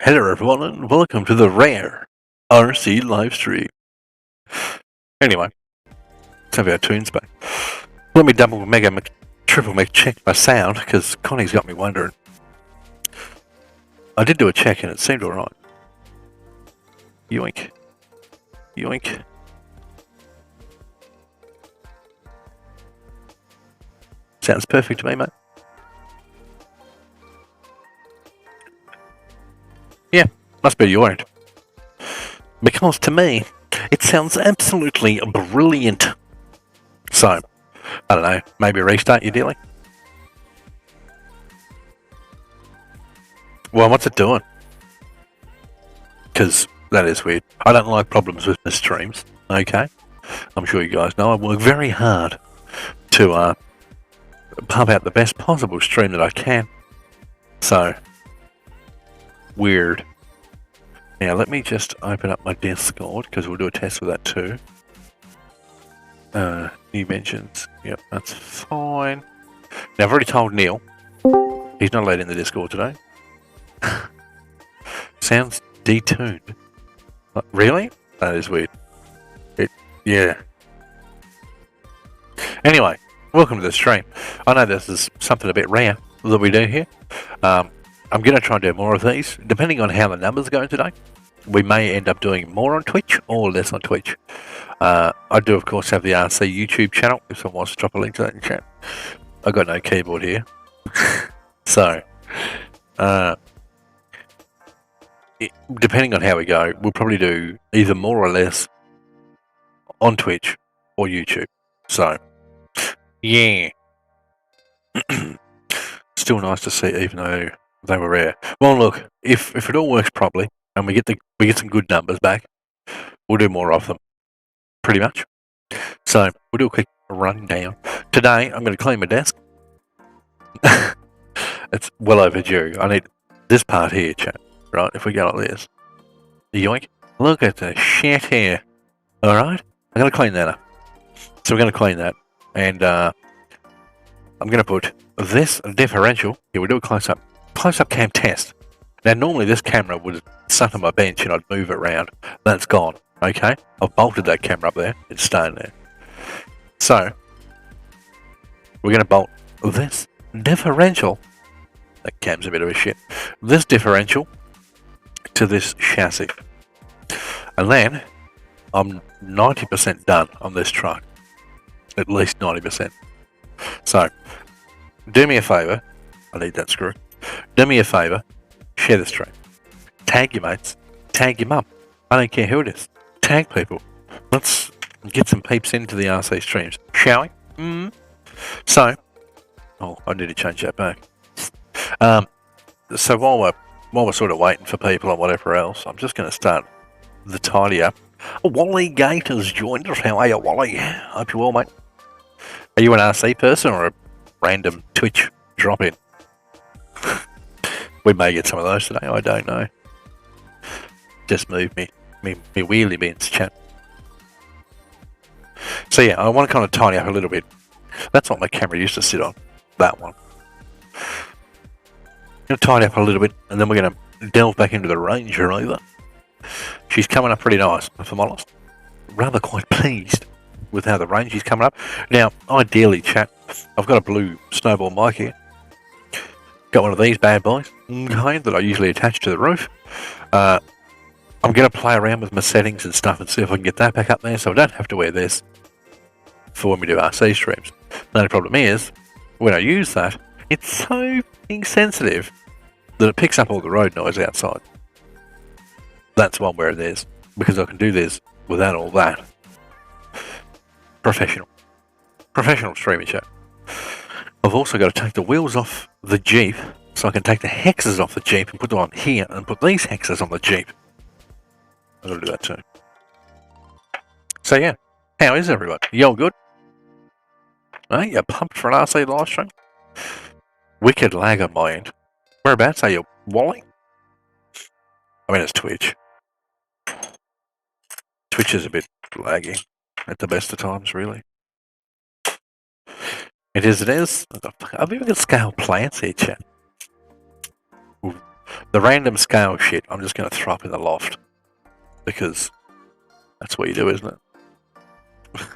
Hello everyone and welcome to the rare RC livestream. Anyway, let's have our tunes back. Let me triple check my sound because Connie's got me wondering. I did do a check and it seemed alright. Yoink. Yoink. Sounds perfect to me, mate. Yeah, must be your end. Because to me, it sounds absolutely brilliant. So, I don't know, maybe restart your dealing? Well, what's it doing? Because that is weird. I don't like problems with my streams, okay? I'm sure you guys know I work very hard to pump out the best possible stream that I can. So, weird. Now, let me just open up my Discord, because we'll do a test with that too. New mentions. Yep, that's fine. Now, I've already told Neil. He's not allowed in the Discord today. Sounds detuned. Really? That is weird. Yeah. Anyway, welcome to the stream. I know this is something a bit rare that we do here. I'm going to try and do more of these, depending on how the numbers go today. We may end up doing more on Twitch or less on Twitch. I do, of course, have the RC YouTube channel, if someone wants to drop a link to that in chat. I've got no keyboard here. So, depending on how we go, we'll probably do either more or less on Twitch or YouTube. So, yeah. Still nice to see, even though they were rare. Well, look, if it all works properly and we get some good numbers back, we'll do more of them. Pretty much. So we'll do a quick rundown. Today I'm going to clean my desk. It's well overdue. I need this part here, chat. Right? If we go like this, yoink! Look at the shit here. All right, I'm going to clean that up. So we're going to clean that, and I'm going to put this differential. Here we do a close-up cam test. Now normally this camera would sit on my bench and I'd move it around. That's gone. Okay, I've bolted that camera up there. It's staying there. So we're going to bolt this differential. That cam's a bit of a shit. This differential to this chassis, and then I'm 90% done on this truck. At least 90%. So, do me a favour. I need that screw. Do me a favour. Share the stream. Tag your mates. Tag your mum. I don't care who it is. Tag people. Let's get some peeps into the RC streams, shall we? So, oh, I need to change that back. So while we're sort of waiting for people and whatever else, I'm just going to start the tidy up. Wally Gate has joined us. How are you, Wally? Hope you're well, mate. Are you an RC person or a random Twitch drop-in? We may get some of those today. I don't know. Just move me wheelie bins, chat. So yeah, I want to kind of tidy up a little bit. That's what my camera used to sit on. That one. Going to tidy up a little bit, and then we're going to delve back into the Ranger either. She's coming up pretty nice, if I'm honest. Rather quite pleased with how the Ranger's coming up. Now, ideally, chat, I've got a blue snowball mic here. Got one of these bad boys, okay, that I usually attach to the roof. I'm going to play around with my settings and stuff and see if I can get that back up there so I don't have to wear this for when we do RC streams. The only problem is, when I use that, it's so insensitive that it picks up all the road noise outside. That's one where it is, because I can do this without all that. Professional streaming chat. I've also got to take the wheels off the Jeep so I can take the hexes off the Jeep and put them on here and put these hexes on the Jeep. I've got to do that too. So yeah, how is everyone? You all good? Hey, you pumped for an RC live stream? Wicked lag on my end. Whereabouts are you, Wally? I mean, it's Twitch. Twitch is a bit laggy at the best of times, really. It is. I've even got scale plants here, chat. The random scale shit, I'm just going to throw up in the loft. Because that's what you do, isn't it?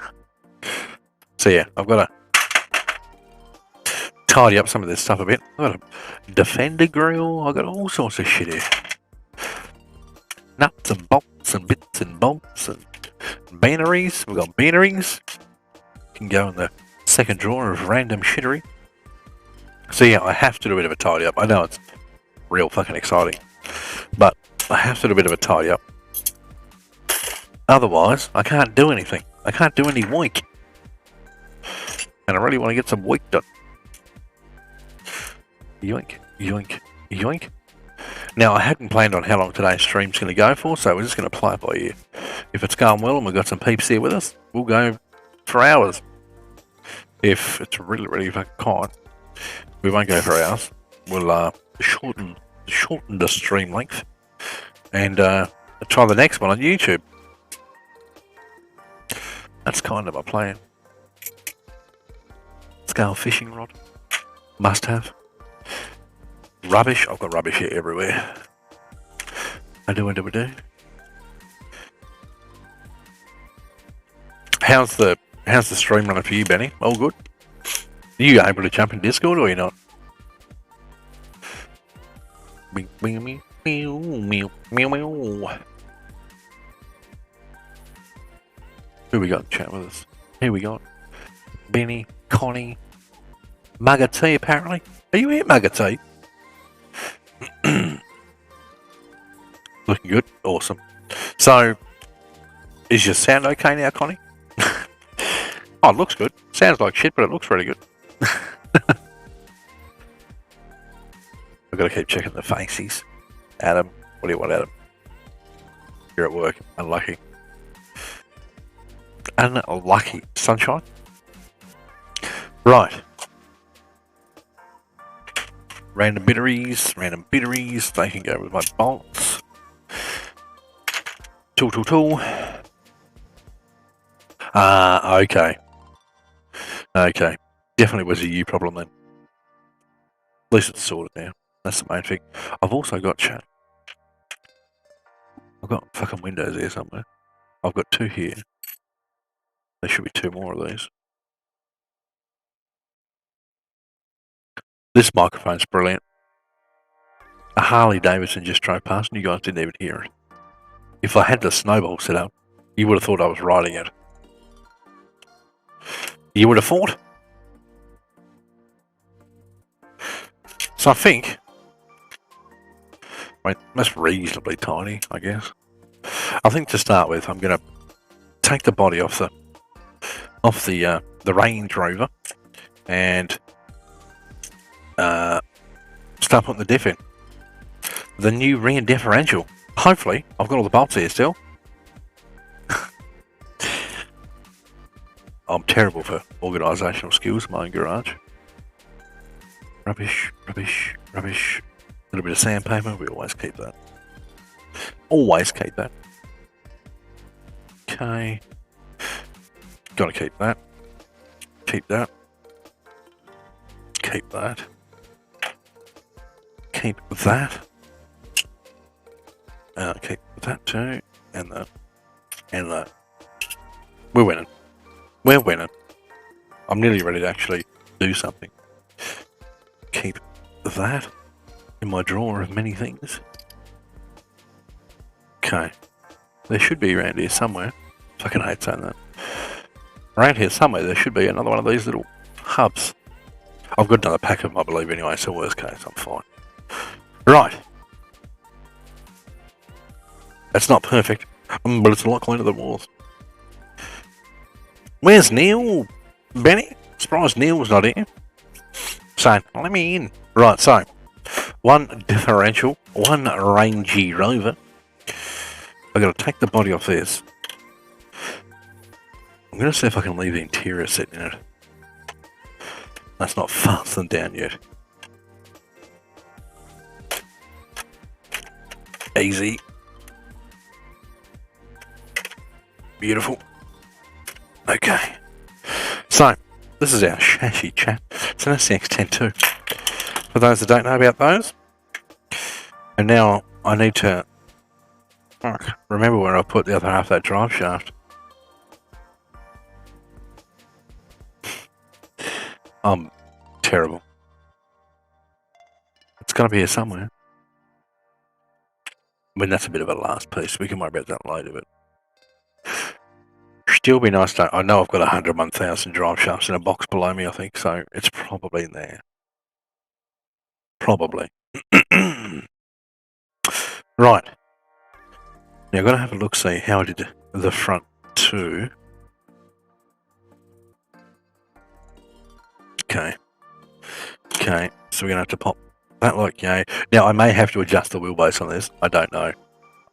So yeah, I've got to tidy up some of this stuff a bit. I've got a Defender grill. I've got all sorts of shit here. Nuts and bolts and bits and bolts and banneries. We've got bannerings. Can go in the second drawer of random shittery. So yeah, I have to do a bit of a tidy up. I know it's real fucking exciting, but I have to do a bit of a tidy up. Otherwise, I can't do anything. I can't do any work. And I really want to get some work done. Yoink, yoink, yoink. Now, I hadn't planned on how long today's stream's going to go for, so we're just going to play it by ear. If it's going well and we've got some peeps here with us, we'll go for hours. If it's really, really fucking hot, we won't go for hours. We'll shorten the stream length and try the next one on YouTube. That's kind of my plan. Scale fishing rod. Must have. Rubbish. I've got rubbish here everywhere. I do. How's the stream running for you, Benny? All good? Are you able to jump in Discord or are you not? Who we got in chat with us? Here we got Benny, Connie, Mugger T apparently. Are you here, Mugger T? Looking good. Awesome. So, is your sound okay now, Connie? Oh, it looks good. Sounds like shit, but it looks really good. I've got to keep checking the faces. Adam, what do you want, Adam? You're at work. Unlucky. Unlucky. Sunshine? Right. Random bitteries. They can go with my bolts. Tool. Okay. Okay. Definitely was a you problem then. At least it's sorted now. That's the main thing. I've also got chat. I've got fucking windows here somewhere. I've got two here. There should be two more of these. This microphone's brilliant. A Harley Davidson just drove past and you guys didn't even hear it. If I had the snowball set up, you would have thought I was riding it. You would have thought. So I think, I mean, that's reasonably tiny, I guess. I think to start with, I'm going to take the body off the Range Rover and start putting the diff in. The new rear differential. Hopefully, I've got all the bolts here still. I'm terrible for organisational skills in my own garage. Rubbish. A little bit of sandpaper, we always keep that. Okay. Gotta keep that. Keep that. Keep that. Keep that. Keep that too. And that. And that. We're winning. I'm nearly ready to actually do something. Keep that in my drawer of many things. Okay. There should be around here somewhere. Fucking hate saying that. Around here somewhere there should be another one of these little hubs. I've got another pack of them, I believe, anyway, so worst case, I'm fine. Right. That's not perfect, but it's a lot cleaner than it was. Where's Neil? Benny? Surprised Neil was not here. So, let me in. Right, so, one differential, one Range Rover. I've got to take the body off this. I'm going to see if I can leave the interior sitting in it. That's not fastened down yet. Easy. Beautiful. Okay. So, this is our chassis chat. It's an SCX-10 too. For those that don't know about those, And now I need to remember where I put the other half of that drive shaft. I'm terrible. It's got to be here somewhere. I mean, that's a bit of a last piece. We can worry about that later, but still be nice to. I know I've got 101,000 drive shafts in a box below me, I think, so it's probably in there. Probably. Right. Now I've got to have a look, see how I did the front two. Okay. Okay, so we're going to have to pop that like yay. Now I may have to adjust the wheelbase on this. I don't know.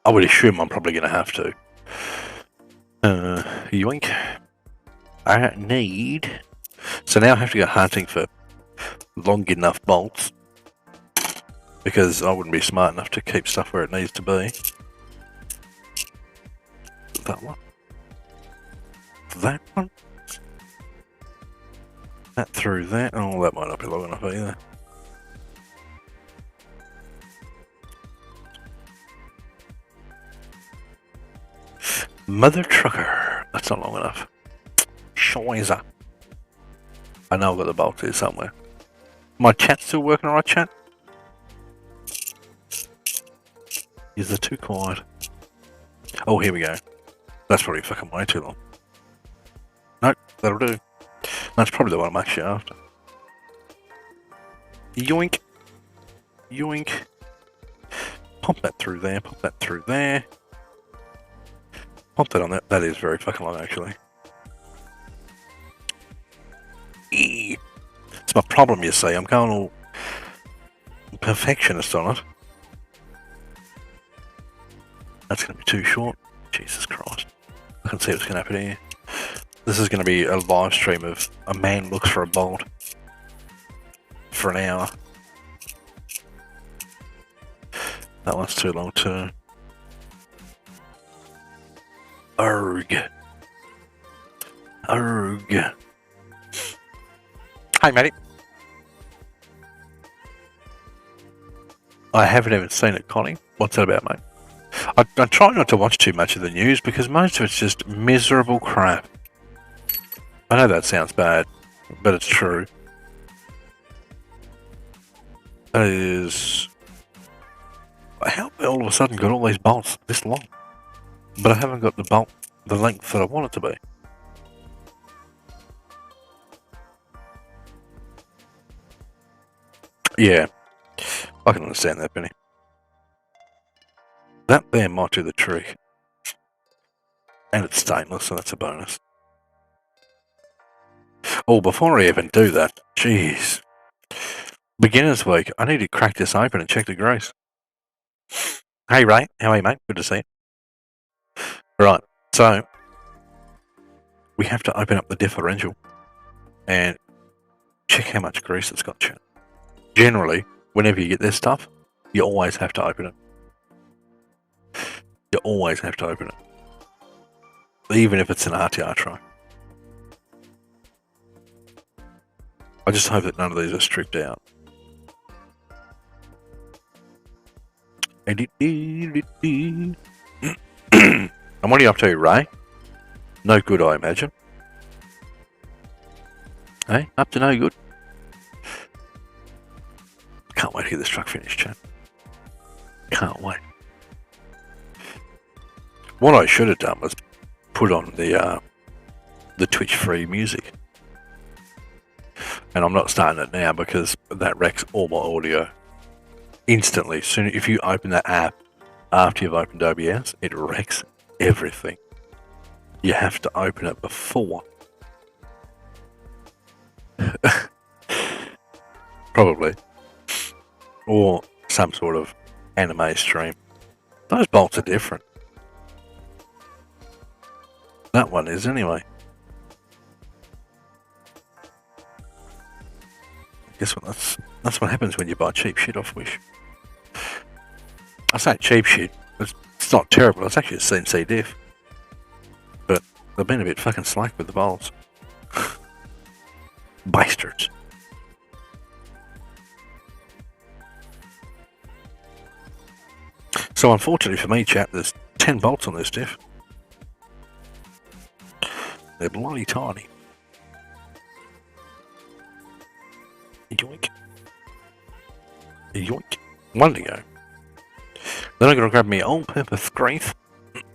I would assume I'm probably going to have to. Yoink. I need... So now I have to go hunting for long enough bolts, because I wouldn't be smart enough to keep stuff where it needs to be. That one. That one. That through that. Oh, that might not be long enough either. Mother trucker. That's not long enough. Scheiße. I know I've got the bolt here somewhere. My chat's still working alright, chat? Is it too quiet? Oh, here we go. That's probably fucking way too long. Nope, that'll do. That's probably the one I'm actually after. Yoink. Yoink. Pop that through there, pop that through there. Pop that on that. That is very fucking long, actually. It's my problem, you see. I'm going all perfectionist on it. That's going to be too short. Jesus Christ. I can see what's going to happen here. This is going to be a live stream of a man looks for a bolt for an hour. That one's too long too. Arg. Arg. Hey, matey. I haven't even seen it, Connie. What's that about, mate? I try not to watch too much of the news because most of it's just miserable crap. I know that sounds bad, but it's true. It is... How have I all of a sudden got all these bolts this long? But I haven't got the bolt the length that I want it to be. Yeah, I can understand that, Benny. That there might do the trick. And it's stainless, so that's a bonus. Oh, before I even do that, jeez. Beginner's week, I need to crack this open and check the grease. Hey Ray, how are you, mate? Good to see you. Right, so we have to open up the differential and check how much grease it's got. Generally, whenever you get this stuff, you always have to open it. You always have to open it. Even if it's an RTR truck. I just hope that none of these are stripped out. And what are you up to, Ray? No good, I imagine. Hey, up to no good. Can't wait to get this truck finished, chat. Can't wait. What I should have done was put on the Twitch free music. And I'm not starting it now because that wrecks all my audio instantly. Soon, if you open that app after you've opened OBS, it wrecks everything. You have to open it before. Probably. Or some sort of anime stream. Those bolts are different. That one is anyway. Guess what? That's what happens when you buy cheap shit off Wish. I say cheap shit. It's not terrible. It's actually a CNC diff. But they've been a bit fucking slack with the bolts. Bastards. So unfortunately for me, chat, there's 10 bolts on this diff. They're bloody tiny. Yoink. Yoink. One to go. Then I'm going to grab me all-purpose grease.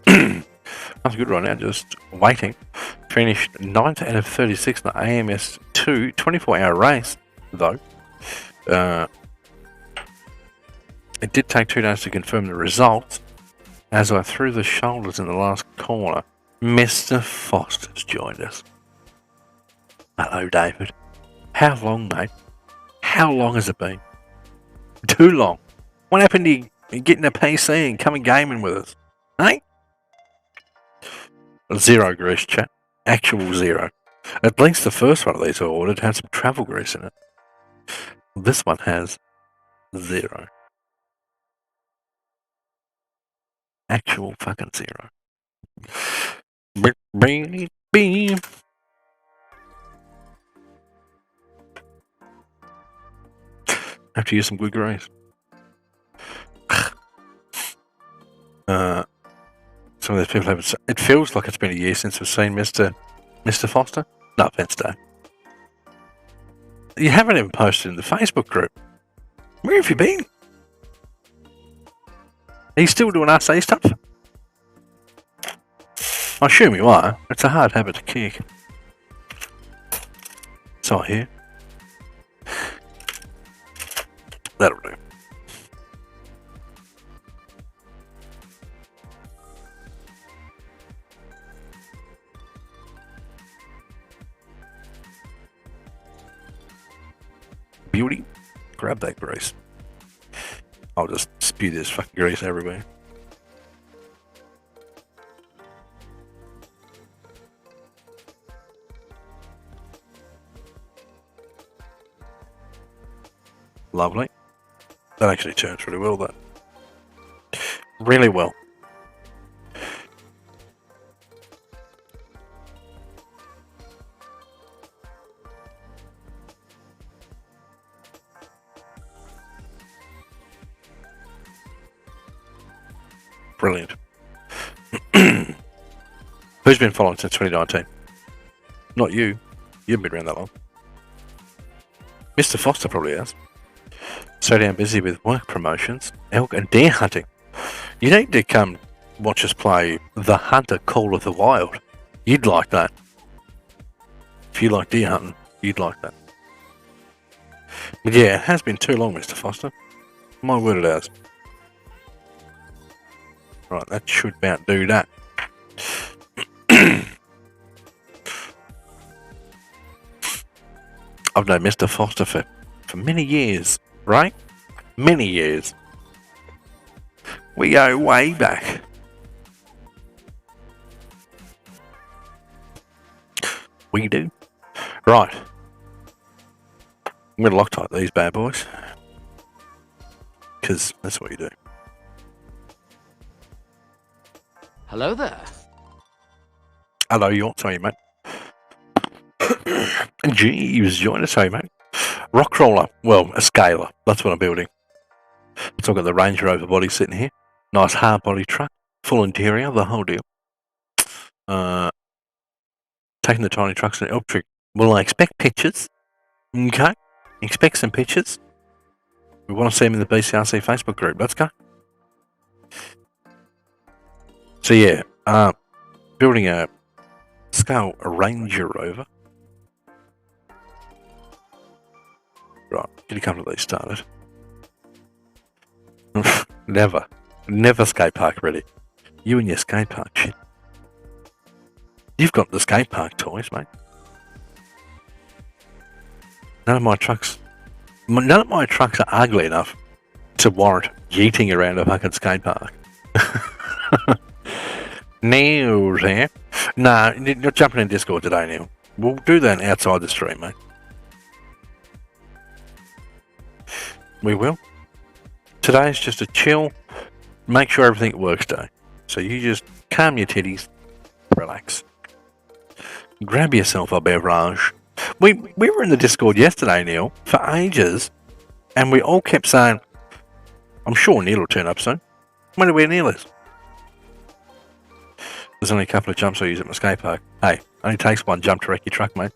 That's good right now, just waiting. Finished 9th out of 36 in the AMS2 24-hour race, though. It did take 2 days to confirm the results. As I threw the shoulders in the last corner, Mr. Foster's joined us. Hello, David. How long, mate? How long has it been? Too long. What happened to you getting a PC and coming gaming with us? Hey? Zero grease, chat. Actual zero. At least the first one of these I ordered had some travel grease in it. This one has zero. Actual fucking zero. Beep. Have to use some good grease. Some of those people haven't. It feels like it's been a year since we've seen Mr. Foster. No offense, Dave. You haven't even posted in the Facebook group. Where have you been? Are you still doing RC stuff? I assume you are. It's a hard habit to kick. So I hear. That'll do. Beauty. Grab that grease. I'll just spew this fucking grease everywhere. Lovely. That actually turns really well, though. Really well. Brilliant. Who's been following since 2019? Not you. You haven't been around that long. Mr. Foster probably has. So damn busy with work promotions, elk and deer hunting. You need to come watch us play The Hunter Call of the Wild. You'd like that. If you like deer hunting, you'd like that. But yeah, it has been too long, Mr. Foster. My word it has. Right, that should about do that. I've known Mr. Foster for many years, right? Many years. We go way back. We do. Right. I'm going to Loctite these bad boys. Because that's what you do. Hello there. Hello, you're sorry, mate. Jeeves, join us, hey, mate. Rock roller, well, a scaler. That's what I'm building. So I've got the Range Rover body sitting here. Nice hard body truck, full interior, the whole deal. Taking the tiny trucks and electric. Well, I expect pictures. Okay, expect some pictures. We want to see them in the BCRC Facebook group. Let's go. So yeah, building a scale Ranger Rover. Right, get a couple of these started. Never skate park ready. You and your skate park shit. You've got the skate park toys, mate. None of my trucks are ugly enough to warrant yeeting around a fucking skate park. Neil here. Nah, you're jumping in Discord today, Neil. We'll do that outside the stream, mate. We will. Today's just a chill, make sure everything works day. So you just calm your titties, relax. Grab yourself a beverage. We were in the Discord yesterday, Neil, for ages, and we all kept saying, I'm sure Neil will turn up soon. I'm anywhere near this. There's only a couple of jumps I use at my skate park. Hey, only takes one jump to wreck your truck, mate.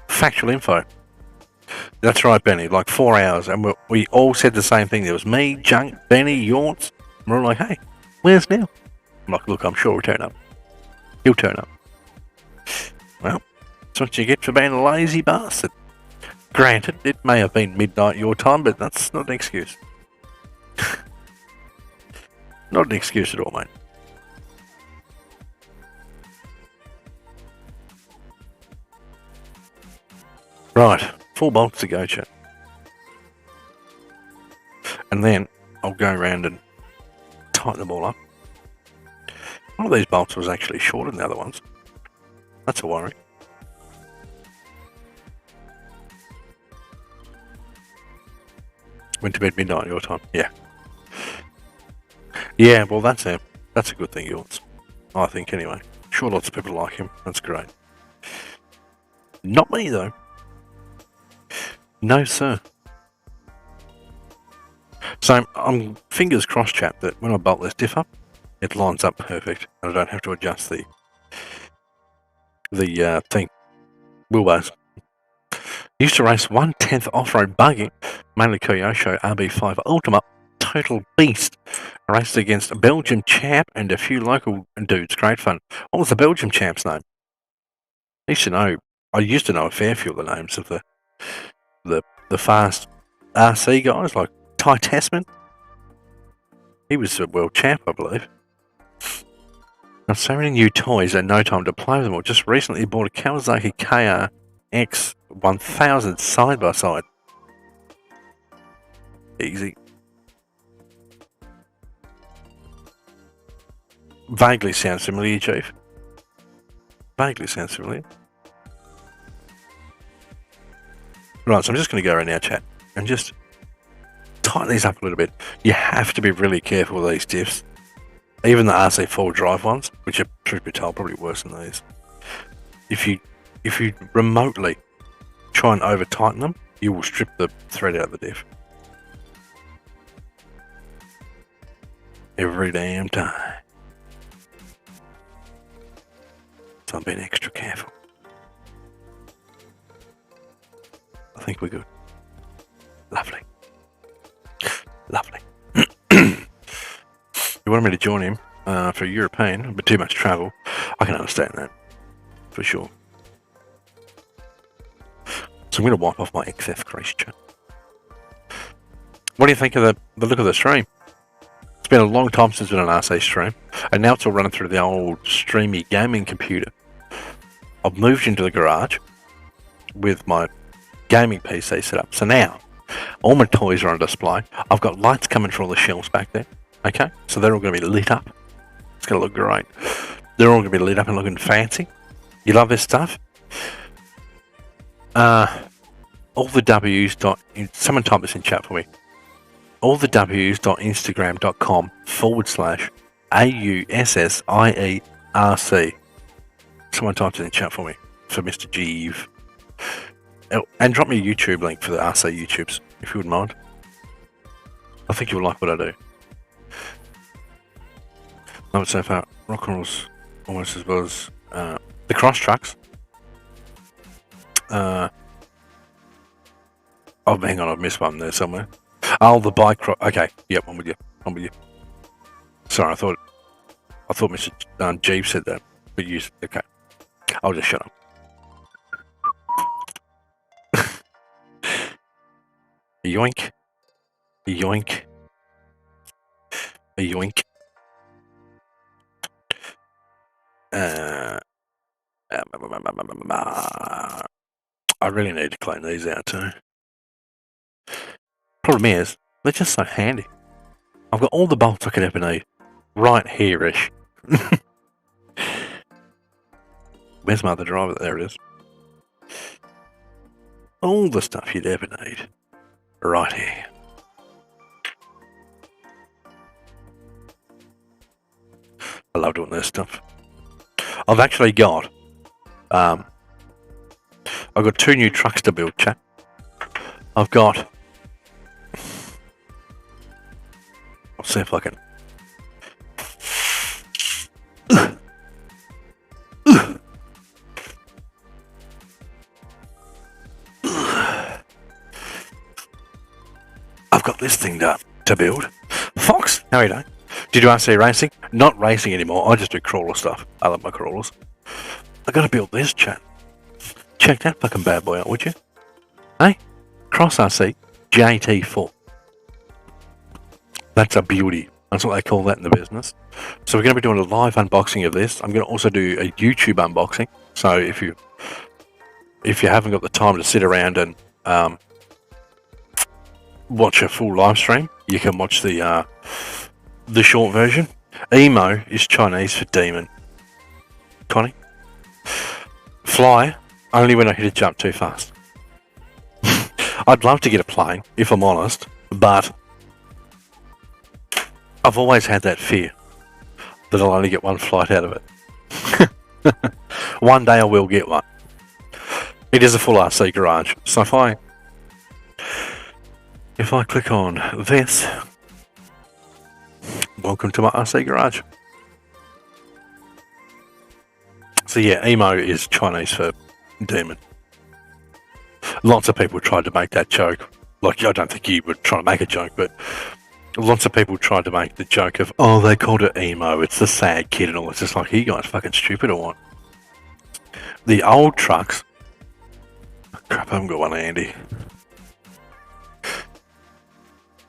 Factual info. That's right, Benny. Like 4 hours, and we all said the same thing. There was me, Junk, Benny, Yaunts. We're all like, hey, where's Neil? I'm like, look, I'm sure he'll turn up. He'll turn up. Well, that's what you get for being a lazy bastard. Granted, it may have been midnight your time, but that's not an excuse. Not an excuse at all, mate. Right, 4 bolts to go, chat. And then I'll go around and tighten them all up. One of these bolts was actually shorter than the other ones. That's a worry. Went to bed midnight your time. Yeah. Yeah, well that's a good thing, yours. I think anyway. Sure, lots of people like him. That's great. Not me though. No, sir. So I'm fingers crossed, chat, that when I bolt this diff up, it lines up perfect, and I don't have to adjust the thing. Wheelbase. Used to race 1/10 off-road buggy, mainly Kyosho RB5 Ultimate, total beast. I raced against a Belgian champ and a few local dudes. Great fun. What was the Belgian champ's name? I used to know a fair few of the names of the fast RC guys, like Ty Tasman. He was a world champ, I believe. Got so many new toys and no time to play with them all. Just recently bought a Kawasaki KRX 1000 side by side. Easy. Vaguely sounds familiar, Chief. Vaguely sounds familiar. Right, so I'm just going to go around now, chat, and just tighten these up a little bit. You have to be really careful with these diffs. Even the RC4 drive ones, which are, truth be told, probably worse than these. If you remotely try and over tighten them, you will strip the thread out of the diff. Every damn time. So I'm being extra careful. I think we're good. Lovely. Lovely. You wanted me to join him for European, but too much travel. I can understand that, for sure. So I'm going to wipe off my XF crease, chat. What do you think of the look of the stream? It's been a long time since it's been an RC stream, and now it's all running through the old streamy gaming computer. I've moved into the garage with my gaming PC set up. So now, all my toys are on display. I've got lights coming through all the shelves back there. Okay, so they're all going to be lit up. It's going to look great. They're all going to be lit up and looking fancy. You love this stuff? All the W's. Someone type this in chat for me. All the W's.instagram.com/AUSSIERC. Someone typed it in chat for me for Mr. Jeeve. And drop me a YouTube link for the RC YouTubes, if you wouldn't mind. I think you'll like what I do. Love it so far. Rock and roll's almost as well as the cross trucks. Oh, hang on, I've missed one there somewhere. Oh, the bike cross. Okay, yep, I'm with you. I'm with you. Sorry, I thought Mr. Jeeve said that, but you okay? I'll just shut up. Yoink. Yoink. Yoink. I really need to clean these out too. Problem is, they're just so handy. I've got all the bolts I could ever need right here-ish. Where's my other driver? There it is. All the stuff you'd ever need right here. I love doing this stuff. I've actually got I've got 2 new trucks to build, chat. I've got I'll see if I can. I've got this thing to build. Fox, how are you doing? Did you RC racing? Not racing anymore. I just do crawler stuff. I love my crawlers. I gotta build this, chat. Check that fucking bad boy out, would you? Hey? Cross RC JT4. That's a beauty. That's what they call that in the business. So we're going to be doing a live unboxing of this. I'm going to also do a YouTube unboxing. So if you haven't got the time to sit around and watch a full live stream, you can watch the short version. Emo is Chinese for demon. Connie? Fly, only when I hit a jump too fast. I'd love to get a plane, if I'm honest, but I've always had that fear that I'll only get one flight out of it. One day I will get one. It is a full RC garage, so if I click on this, welcome to my RC garage. So yeah, emo is Chinese for demon. Lots of people tried to make that joke. Like, I don't think you would try to make a joke, but lots of people tried to make the joke of, oh, they called it emo, it's the sad kid and all. It's just like, are you guys fucking stupid or what? The old trucks... Crap, I haven't got one handy.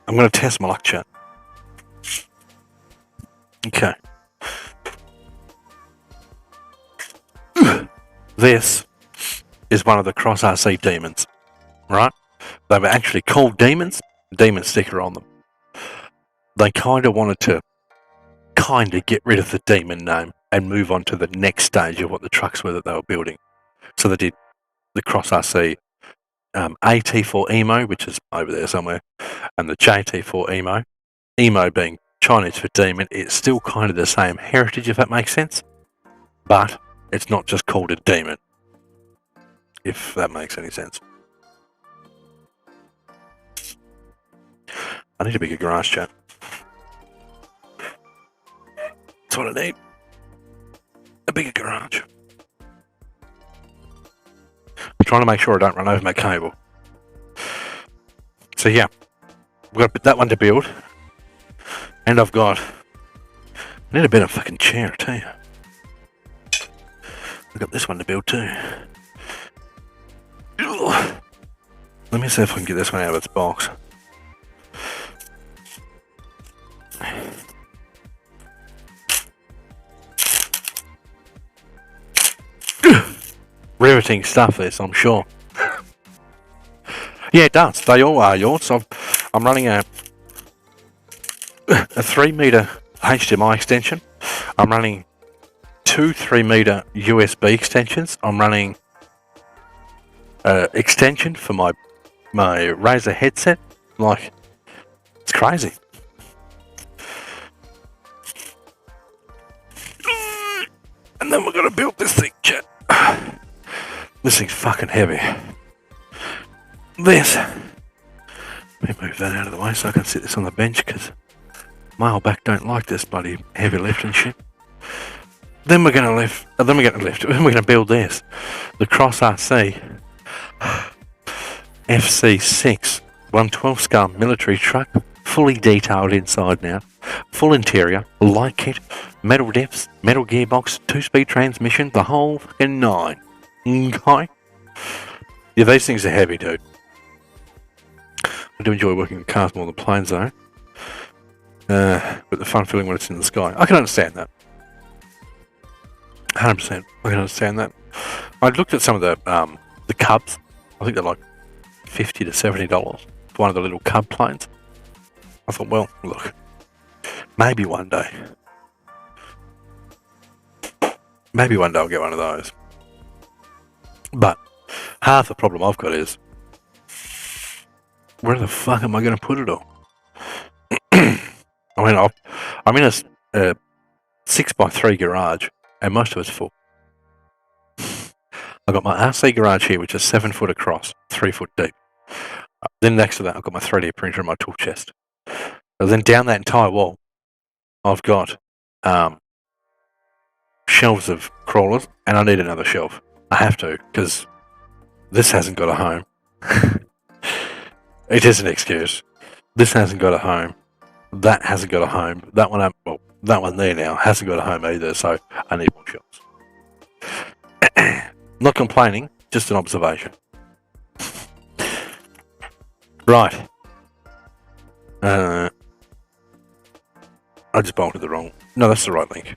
I'm going to test my luck, chat. Okay. This is one of the Cross RC demons, right? They were actually called demons, demon sticker on them. They kind of wanted to get rid of the demon name and move on to the next stage of what the trucks were that they were building. So they did the Cross RC AT4 Emo, which is over there somewhere, and the JT4 Emo. Emo being Chinese for demon, it's still kind of the same heritage, if that makes sense. But it's not just called a demon, if that makes any sense. I need a bigger garage, chat. That's what I need. A bigger garage. I'm trying to make sure I don't run over my cable. So yeah, we've got that one to build. And I need a better fucking chair, I tell you. I've got this one to build too. Let me see if I can get this one out of its box. Riveting stuff, this, I'm sure. Yeah, it does. They all are yours. I'm running a 3-meter HDMI extension. I'm running 2 3-meter USB extensions. I'm running extension for my Razer headset. Like, it's crazy. And then we're gonna build this thing, chat. This thing's fucking heavy. This. Let me move that out of the way so I can sit this on the bench, because my old back don't like this bloody heavy lifting shit. Then we're gonna lift. Then we're gonna build this, the Cross RC FC6 112 scale military truck, fully detailed inside now, full interior, light kit, metal diffs, metal gearbox, 2-speed transmission, the whole fucking 9. Okay. Yeah, these things are heavy, dude. I do enjoy working in cars more than planes, though. But the fun feeling when it's in the sky. I can understand that. 100%. I can understand that. I looked at some of the Cubs. I think they're like $50 to $70 for one of the little Cub planes. I thought, well, look, maybe one day. Maybe one day I'll get one of those. But half the problem I've got is, where the fuck am I going to put it all? I mean, I'm in a 6x3 garage, and most of it's full. I've got my RC garage here, which is 7 foot across, 3 foot deep. Then next to that, I've got my 3D printer and my tool chest. And then down that entire wall, I've got shelves of crawlers, and I need another shelf. I have to, because this hasn't got a home. It is an excuse. This hasn't got a home. That hasn't got a home. That one, well, that one there now hasn't got a home either, so I need more shelves. Not complaining, just an observation. Right. I just bolted the wrong. No, that's the right link.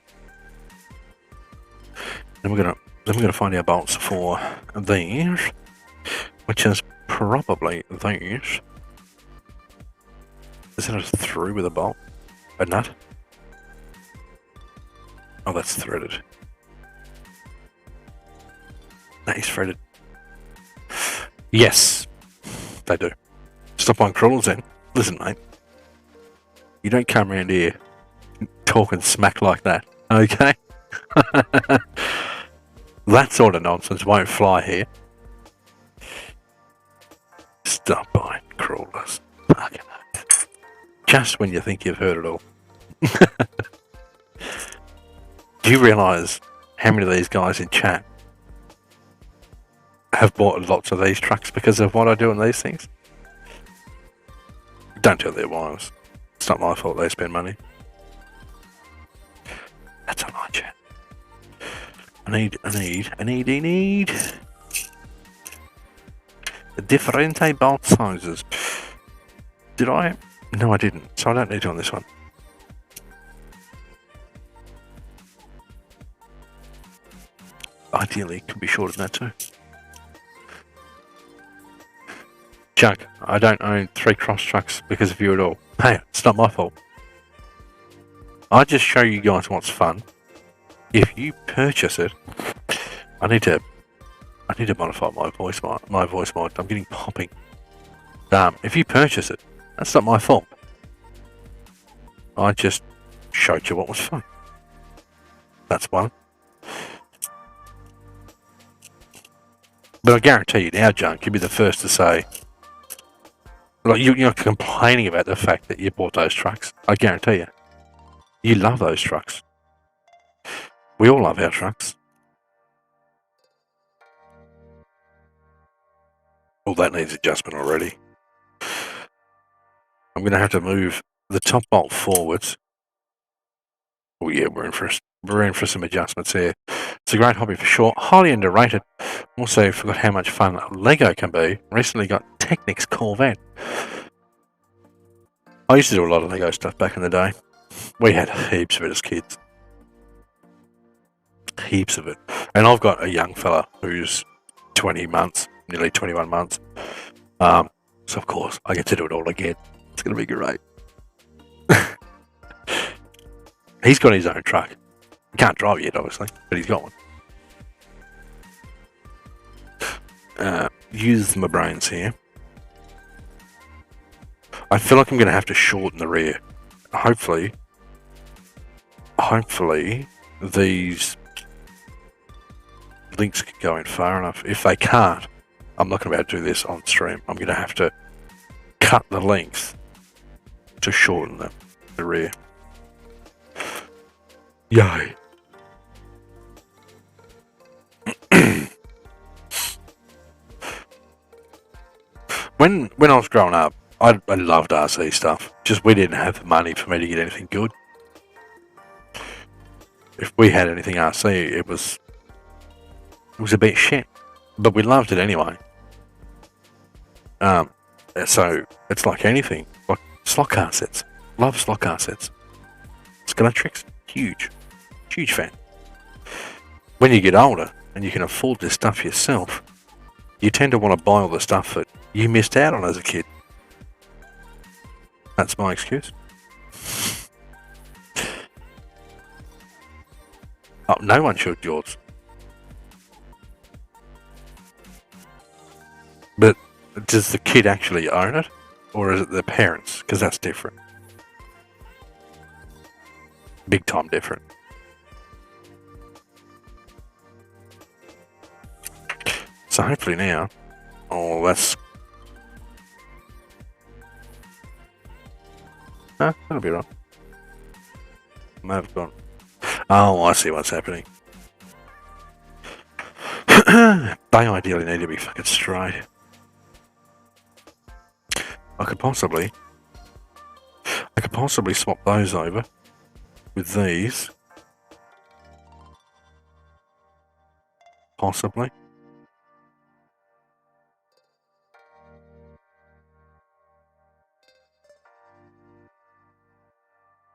Then we're gonna find our bolts for these, which is probably these. Is that a through with a bolt? A nut? Oh, that's threaded. That is threaded. Yes, they do. Stop on crawlers then. Listen, mate. You don't come around here talking smack like that, okay? That sort of nonsense won't fly here. Stop buying crawlers. Fucking hell. Just when you think you've heard it all. Do you realise how many of these guys in chat have bought lots of these trucks because of what I do on these things? Don't tell their wives. It's not my fault they spend money. That's all right, chat. I need the differente bolt sizes. Did I? No, I didn't. So I don't need to on this one. Ideally, it could be shorter than that too. Chuck, I don't own 3 cross trucks because of you at all. Hey, it's not my fault. I just show you guys what's fun. If you purchase it, I need to modify my voice mod. I'm getting popping. If you purchase it, that's not my fault. I just showed you what was fun. That's one. But I guarantee you now, Junk, you'll be the first to say, like, you're not complaining about the fact that you bought those trucks. I guarantee you. You love those trucks. We all love our trucks. Well, that needs adjustment already. I'm going to have to move the top bolt forwards. Oh yeah, we're in for some adjustments here. It's a great hobby for sure. Highly underrated. Also forgot how much fun Lego can be. Recently got Technic's Corvette. I used to do a lot of Lego stuff back in the day. We had heaps of it as kids. Heaps of it. And I've got a young fella who's 20 months, nearly 21 months. So of course I get to do it all again. It's going to be great. He's got his own truck. He can't drive yet, obviously, but he's got one. Use my brains here. I feel like I'm going to have to shorten the rear. Hopefully, these links can go in far enough. If they can't, I'm not going to be able to do this on stream. I'm going to have to cut the length to shorten the rear. Yay. When I was growing up, I loved RC stuff. Just we didn't have the money for me to get anything good. If we had anything RC, it was a bit shit, but we loved it anyway. So it's like anything, like slot car sets. Love slot car sets. Skeletrix, huge fan. When you get older and you can afford this stuff yourself, you tend to want to buy all the stuff that you missed out on as a kid. That's my excuse. Oh, no one should, George. But does the kid actually own it? Or is it the parents? Because that's different. Big time different. So hopefully now, oh, that's No, that'll be right. May have gone. Oh, I see what's happening. They ideally need to be fucking straight. I could possibly swap those over with these. Possibly.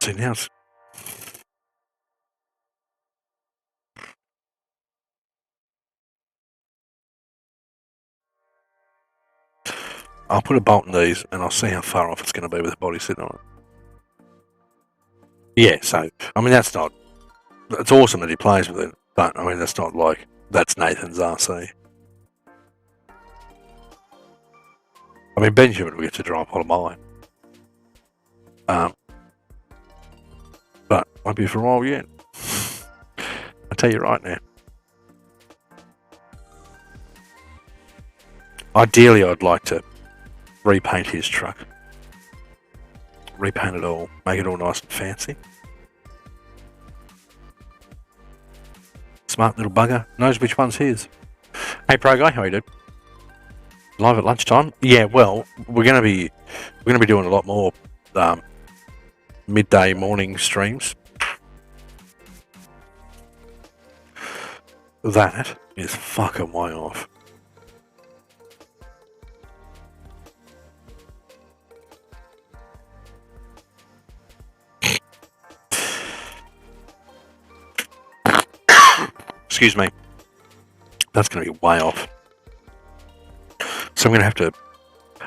See, now it's... I'll put a bolt in these and I'll see how far off it's going to be with the body sitting on it. Yeah, so, I mean, that's not... It's awesome that he plays with it, but, I mean, that's not like... That's Nathan's RC. I mean, Benjamin will get to drive one of mine. But won't be for a while yet. I'll tell you right now. Ideally, I'd like to repaint his truck. Repaint it all. Make it all nice and fancy. Smart little bugger. Knows which one's his. Hey, Pro Guy, how you doing? Live at lunchtime? Yeah, well, we're gonna be doing a lot more midday morning streams. That is fucking way off. Excuse me. That's going to be way off. So I'm going to have to...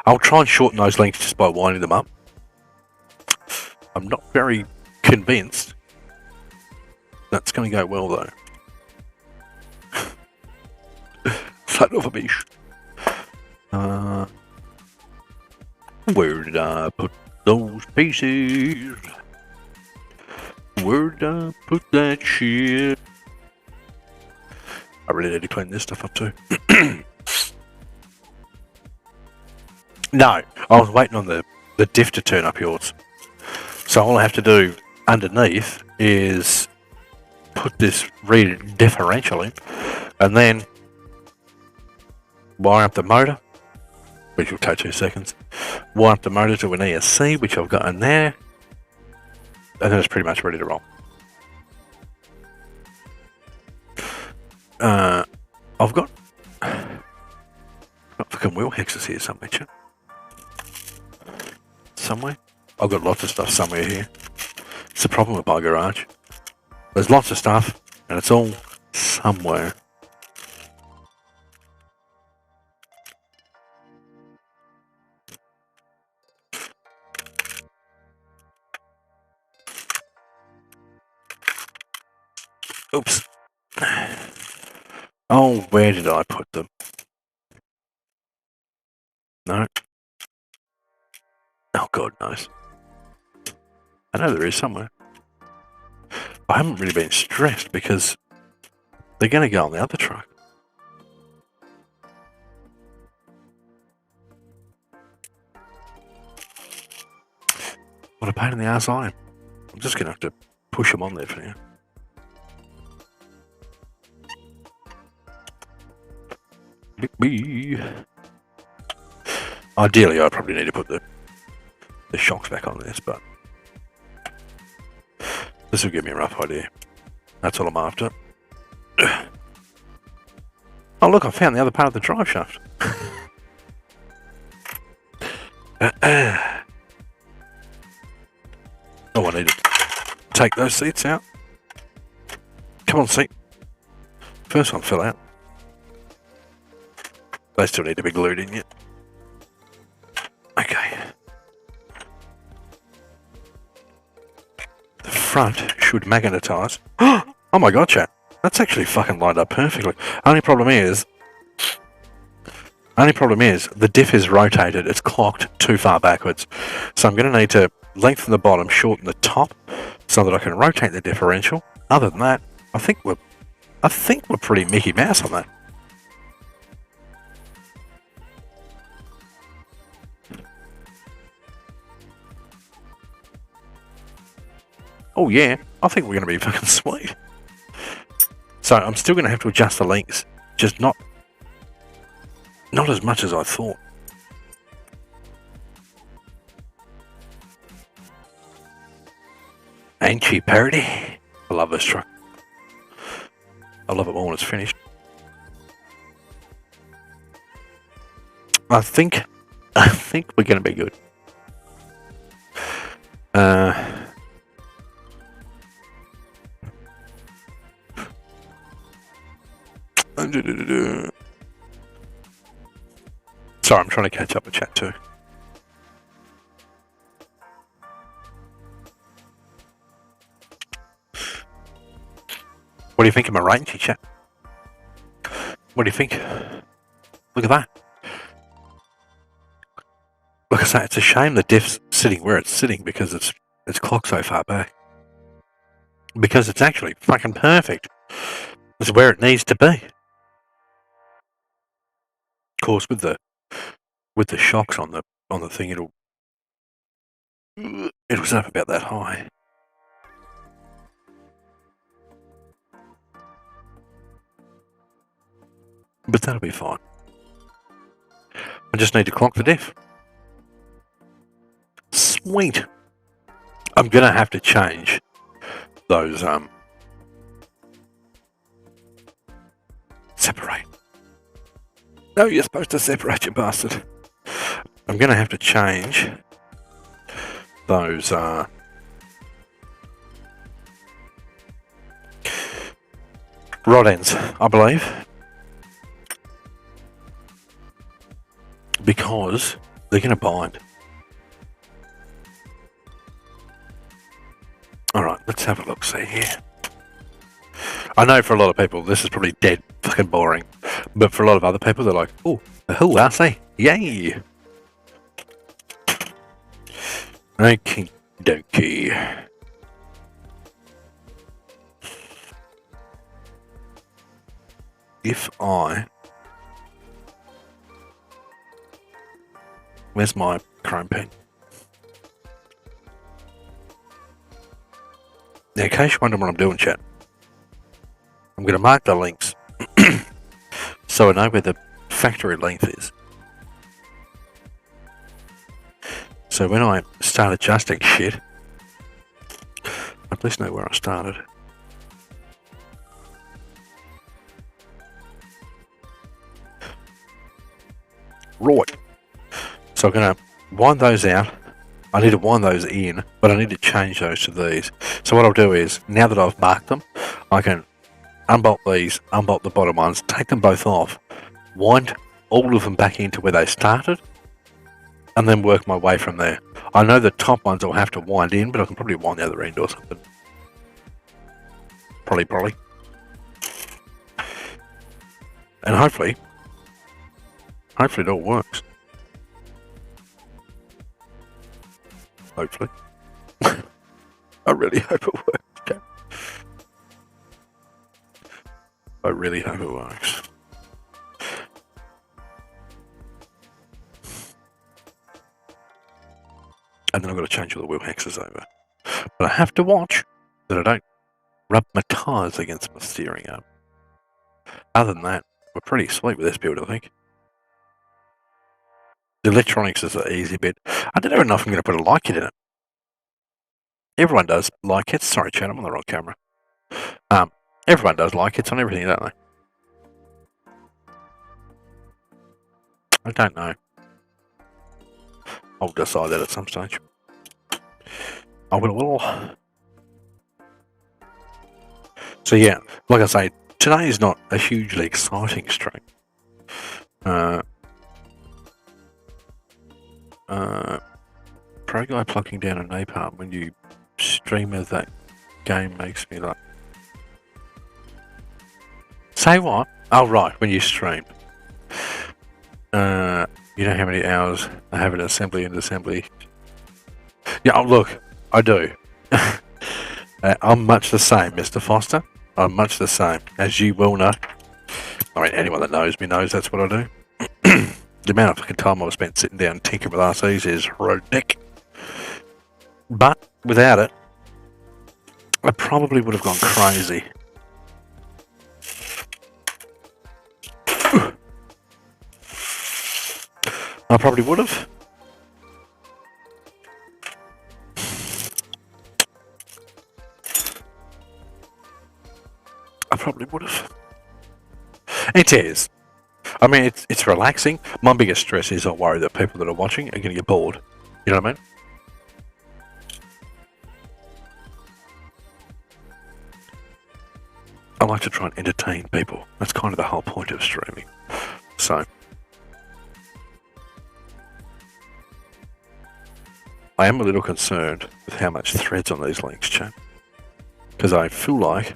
I'll try and shorten those lengths just by winding them up. I'm not very convinced that's going to go well, though. Son of a bitch. Where did I put those pieces? Where did I put that shit? I really need to clean this stuff up too. No, I was waiting on the diff to turn up yours. So all I have to do underneath is put this reed differential in and then wire up the motor, which will take 2 seconds. Wire up the motor to an ESC, which I've got in there. And then it's pretty much ready to roll. I've got fucking wheel hexes here somewhere, chat. Somewhere? I've got lots of stuff somewhere here. It's the problem with my garage. There's lots of stuff, and it's all somewhere. Oops. Oh, where did I put them? No. Oh, God knows. I know there is somewhere. I haven't really been stressed because they're going to go on the other truck. What a pain in the ass I am. I'm just going to have to push them on there for now. Ideally, I probably need to put the shocks back on this, but this will give me a rough idea. That's all I'm after. Oh, look, I found the other part of the drive shaft. Oh, I need to take those seats out. Come on, seat. First one fell out. They still need to be glued in yet. Okay. The front should magnetise. Oh my god, chat. That's actually fucking lined up perfectly. Only problem is the diff is rotated. It's clocked too far backwards. So I'm going to need to lengthen the bottom, shorten the top, so that I can rotate the differential. Other than that, I think we're pretty Mickey Mouse on that. Oh yeah, I think we're going to be fucking sweet. So I'm still going to have to adjust the lengths, just not as much as I thought. Ain't she parody? I love this truck. I love it more when it's finished. I think we're going to be good. Sorry, I'm trying to catch up with chat too. What do you think of my rangy, chat? What do you think? Look at that. Like I say, it's a shame the diff's sitting where it's sitting because it's clocked so far back. Because it's actually fucking perfect. It's where it needs to be. Of course, with the shocks on the thing, it'll set up about that high. But that'll be fine. I just need to clock the diff. Sweet. I'm gonna have to change those separate. No, you're supposed to separate, you bastard. I'm gonna have to change those rod ends, I believe, because they're gonna bind. Alright, let's have a look, see here. I know for a lot of people this is probably dead fucking boring, but for a lot of other people they're like, oh, I say, yay! Okie dokie. If I... Where's my chrome pen? Now, in case you wonder what I'm doing, chat, I'm going to mark the lengths so I know where the factory length is. So when I start adjusting shit, I at least know where I started. Right. So I'm going to wind those out. I need to wind those in, but I need to change those to these. So what I'll do is, now that I've marked them, I can unbolt these, unbolt the bottom ones, take them both off, wind all of them back into where they started, and then work my way from there. I know the top ones I'll have to wind in, but I can probably wind the other end or something. Probably. And hopefully it all works. Hopefully. I really hope it works. Okay. I really hope it works. And then I've got to change all the wheel hexes over. But I have to watch that I don't rub my tyres against my steering arm. Other than that, we're pretty sweet with this build, I think. The electronics is the easy bit. I don't even know if I'm going to put a light kit in it. Everyone does light kits. Sorry, chat, I'm on the wrong camera. Everyone does light kits on everything, don't they? I don't know. I'll decide that at some stage. I will. So yeah, like I say, today is not a hugely exciting stream. Pro guy plucking down a napalm when you stream of that game makes me like... Say what? Oh right, when you stream. You know how many hours I have in assembly and assembly? Yeah, oh, look, I do. I'm much the same, Mr. Foster. I'm much the same, as you will know. I mean, anyone that knows me knows that's what I do. The amount of fucking time I've spent sitting down tinkering with RCs is ridiculous. But without it, I probably would have gone crazy. I probably would have. I probably would have. It is. I mean, it's relaxing. My biggest stress is I worry that people that are watching are going to get bored. You know what I mean? I like to try and entertain people. That's kind of the whole point of streaming. So, I am a little concerned with how much threads on these links, chat. Because I feel like...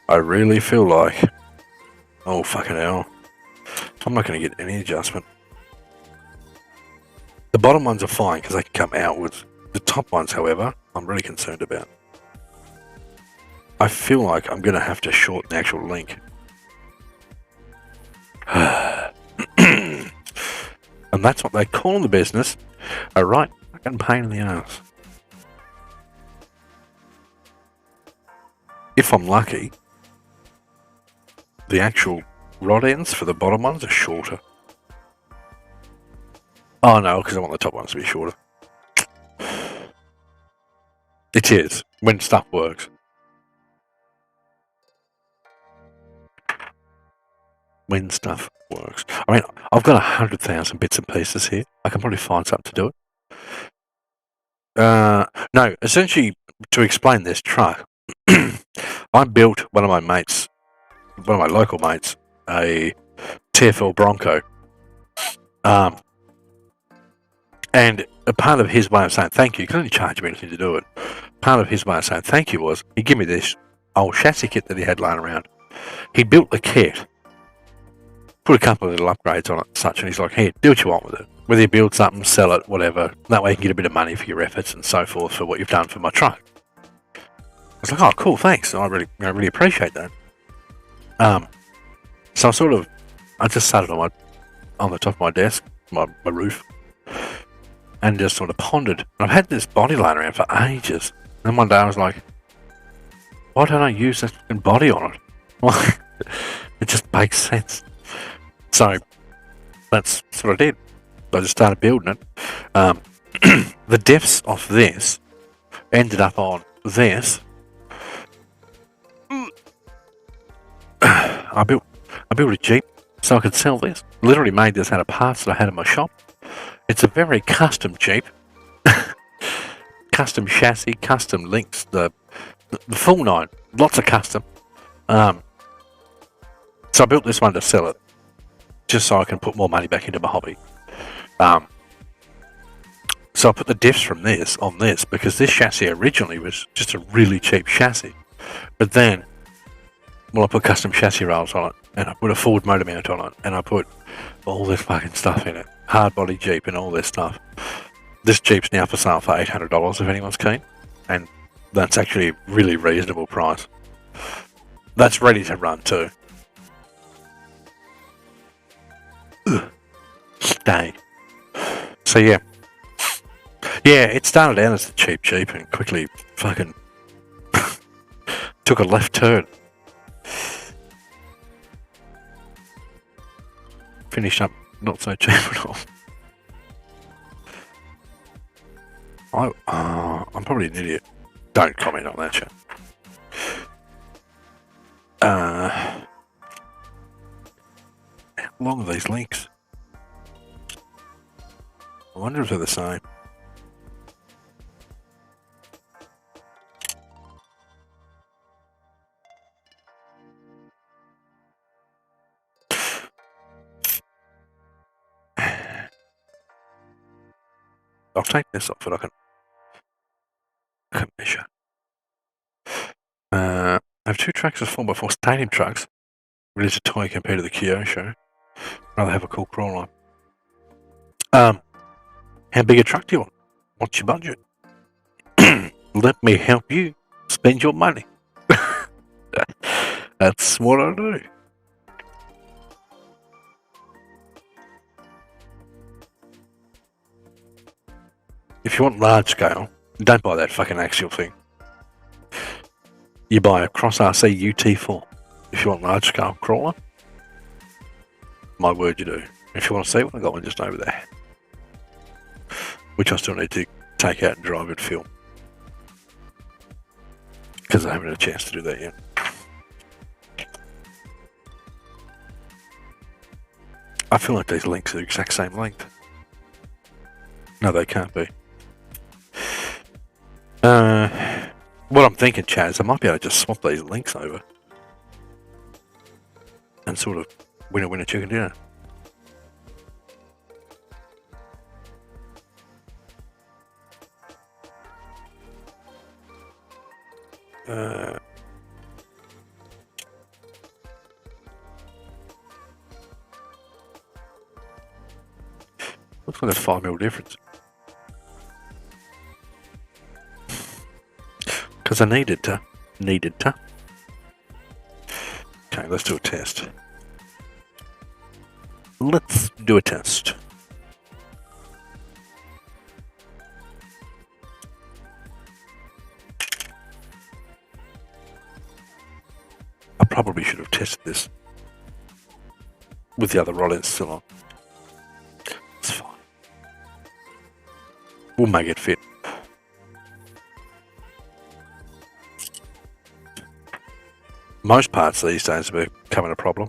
I really feel like... Oh, fucking hell. I'm not going to get any adjustment. The bottom ones are fine because they can come outwards. The top ones, however, I'm really concerned about. I feel like I'm going to have to shorten the actual link. And that's what they call in the business a right fucking pain in the ass. If I'm lucky, the actual rod ends for the bottom ones are shorter. Oh no, because I want the top ones to be shorter. It is, when stuff works. When stuff works. I mean, I've got 100,000 bits and pieces here. I can probably find something to do it. No, essentially, to explain this truck, I built one of my local mates, a TFL Bronco. And a part of his way of saying thank you, he couldn't only charge me anything to do it. Part of his way of saying thank you was he gave me this old chassis kit that he had lying around. He built the kit, put a couple of little upgrades on it and such, and he's like, here, do what you want with it. Whether you build something, sell it, whatever. That way you can get a bit of money for your efforts and so forth for what you've done for my truck. I was like, oh, cool, thanks. I really appreciate that. So I just sat it on the top of my desk, my roof, and just sort of pondered. And I've had this body lying around for ages. And then one day I was like, why don't I use this fucking body on it? Well, it just makes sense. So that's what I did. I just started building it. The diffs off this ended up on this. I built a Jeep so I could sell this. Literally made this out of parts that I had in my shop. It's a very custom Jeep. Custom chassis, custom links, the full nine. Lots of custom. So I built this one to sell it, just so I can put more money back into my hobby. So I put the diffs from this on this because this chassis originally was just a really cheap chassis. But then, well, I put custom chassis rails on it, and I put a Ford motor mount on it, and I put all this fucking stuff in it. Hard body Jeep and all this stuff. This Jeep's now for sale for $800 if anyone's keen. And that's actually a really reasonable price. That's ready to run too. Stay. So yeah. Yeah, it started out as a cheap Jeep and quickly fucking took a left turn. Finished up not so cheap at all. I'm probably an idiot. Don't comment on that shit. How long are these links? I wonder if they're the same. I'll take this off, but I can measure. I have two tracks of 4x4 stadium trucks. Really is a toy compared to the Kyosho. Rather have a cool crawler. How big a truck do you want? What's your budget? Let me help you spend your money. That's what I do. If you want large scale, Don't buy that fucking axial thing. You buy a Cross RC UT4 if you want large scale crawler. My word, you do. If you want to see one, I got one just over there, which I still need to take out and drive and film because I haven't had a chance to do that yet. I feel like these links are the exact same length. No, they can't be. What I'm thinking, Chad, is I might be able to just swap these links over and sort of winner chicken dinner. Looks like a 5 mil difference. Because I needed to. Okay, let's do a test. Let's do a test. I probably should have tested this with the other rod ends still on. It's fine. We'll make it fit. Most parts these days are becoming a problem.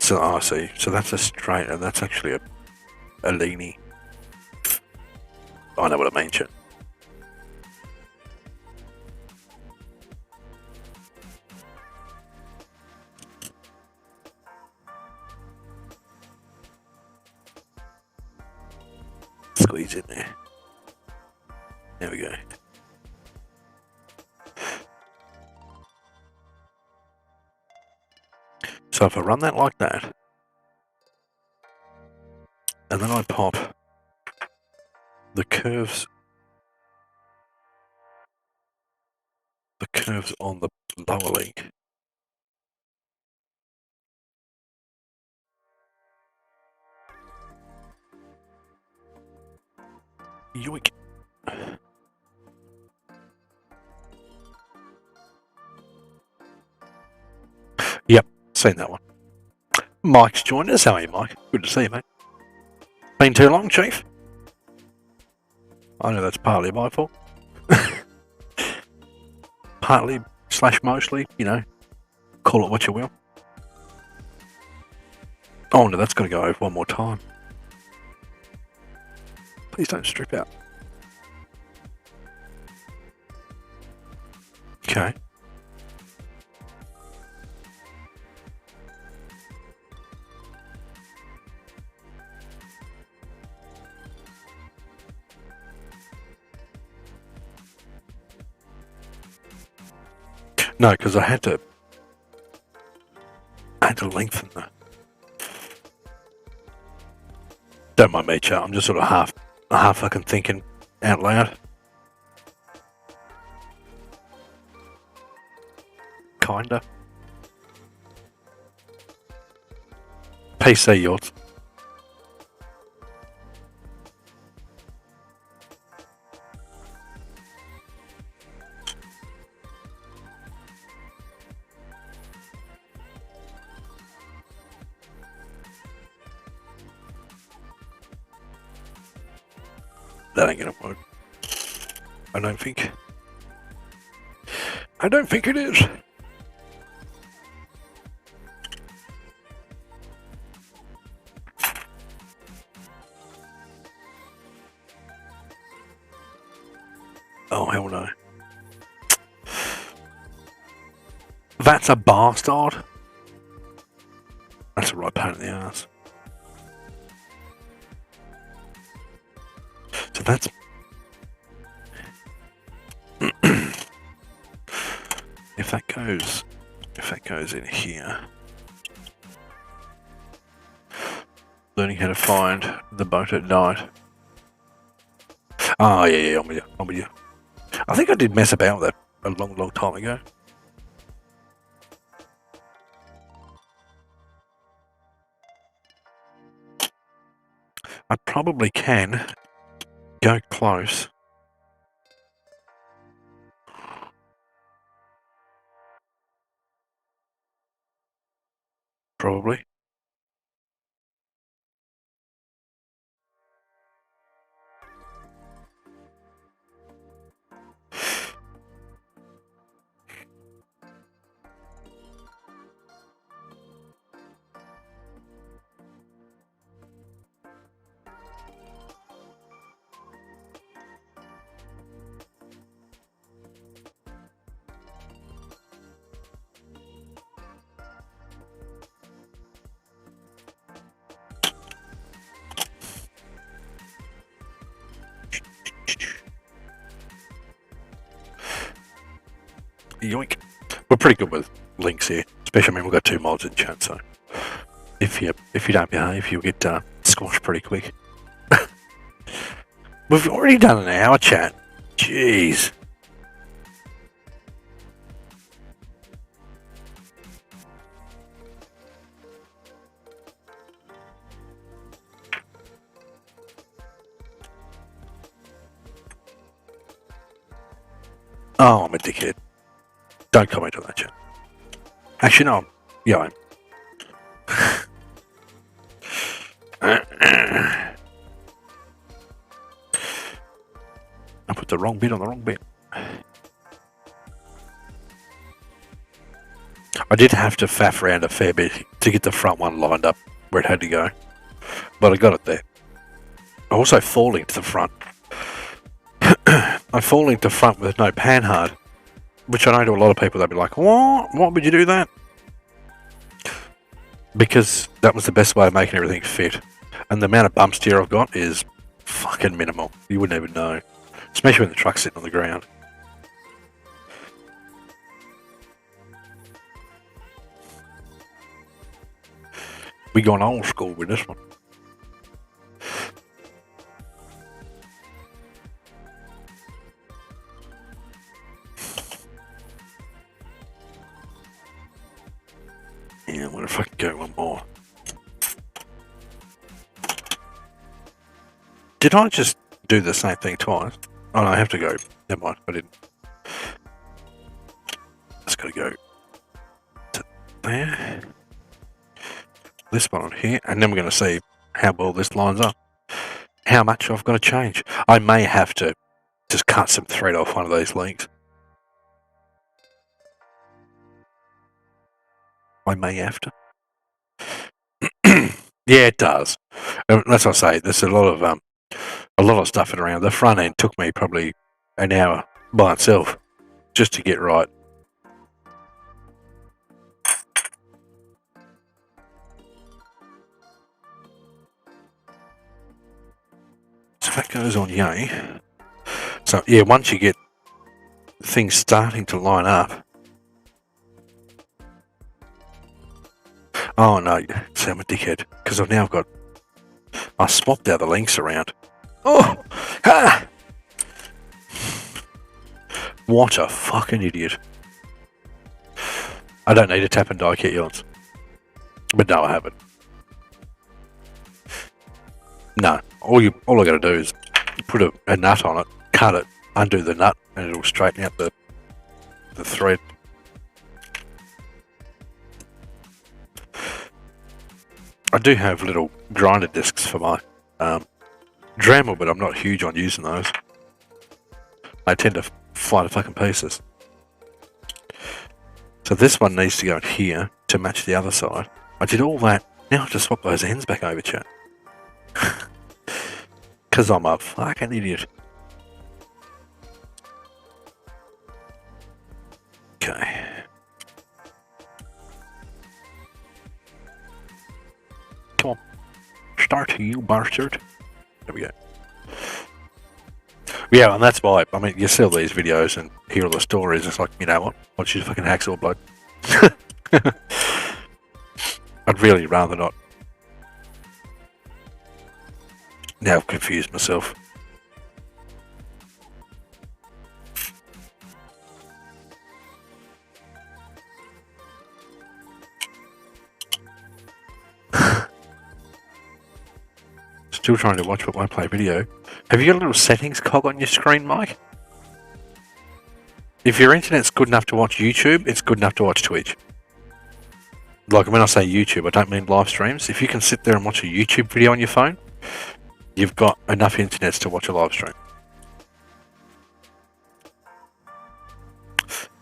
So I see. So that's a straight, and that's actually a leanie. I know what I mean, Chet. Squeeze in there. There we go. So if I run that like that, and then I pop the curves on the lower link. Yoink. Yep, seen that one. Mike's joined us. How are you, Mike? Good to see you, mate. Been too long, Chief? I know that's partly my fault. Partly / mostly, you know, call it what you will. Oh no, that's got to go over one more time. Please don't strip out. Okay. No, because I had to lengthen the. Don't mind me, Char. I'm just sort of half fucking thinking out loud. Kinda. PC yachts. That ain't gonna work. I don't think it is. Oh, hell no. That's a bastard. That's a right pain in the ass. So that's... if that goes in here. Learning how to find the boat at night. Oh, yeah, I'm with you. I think I did mess about with that a long time ago. I probably can Go close. Probably. Yoink. We're pretty good with links here, especially, I mean, we've got 2 mods in chat, so if you don't behave, you'll get squashed pretty quick. We've already done an hour chat. Jeez. Oh, I'm a dickhead. Don't comment on that chat. Actually, no. Yeah, I put the wrong bit on the wrong bit. I did have to faff around a fair bit to get the front one lined up where it had to go, but I got it there. I also falling to the front. I'm falling to front with no panhard, which I know to a lot of people, they'd be like, what? Why would you do that? Because that was the best way of making everything fit. And the amount of bump steer I've got is fucking minimal. You wouldn't even know. Especially when the truck's sitting on the ground. We gone old school with this one. Yeah, what if I can go one more? Did I just do the same thing twice? Oh no, I have to go. Never mind, I didn't. Just gotta go to there. This one on here, and then we're gonna see how well this lines up. How much I've got to change. I may have to just cut some thread off one of these links. I may have to. Yeah, it does. That's what I say. There's a lot of stuff in around. The front end took me probably an hour by itself just to get right. So that goes on yay. So yeah, once you get things starting to line up. Oh no, see, I'm a dickhead because I've now got. I swapped the other links around. Oh, ha! What a fucking idiot! I don't need a tap and die kit, yawns. But no, I haven't. No, all I got to do is put a nut on it, cut it, undo the nut, and it'll straighten out the thread. I do have little grinder discs for my Dremel, but I'm not huge on using those. They tend to fly to fucking pieces. So this one needs to go in here to match the other side. I did all that. Now I have to swap those ends back over, chat. Because I'm a fucking idiot. Okay. Come on. Start, you bastard. There we go. Yeah, and that's why, I mean, you see all these videos and hear all the stories, it's like, you know what? Watch you fucking hacksaw bloke. I'd really rather not. Now I've confused myself. Still trying to watch what I play video. Have you got a little settings cog on your screen, Mike? If your internet's good enough to watch YouTube, it's good enough to watch Twitch. Like when I say YouTube, I don't mean live streams. If you can sit there and watch a YouTube video on your phone, you've got enough internet to watch a live stream.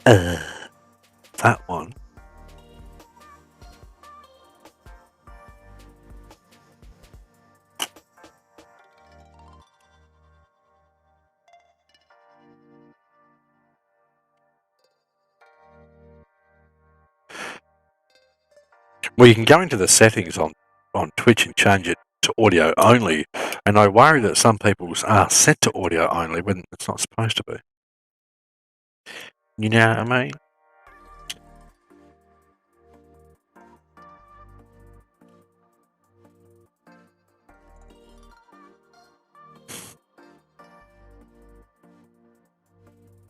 That one. Well, you can go into the settings on Twitch and change it to audio only, and I worry that some people's are set to audio only when it's not supposed to be. You know what I mean?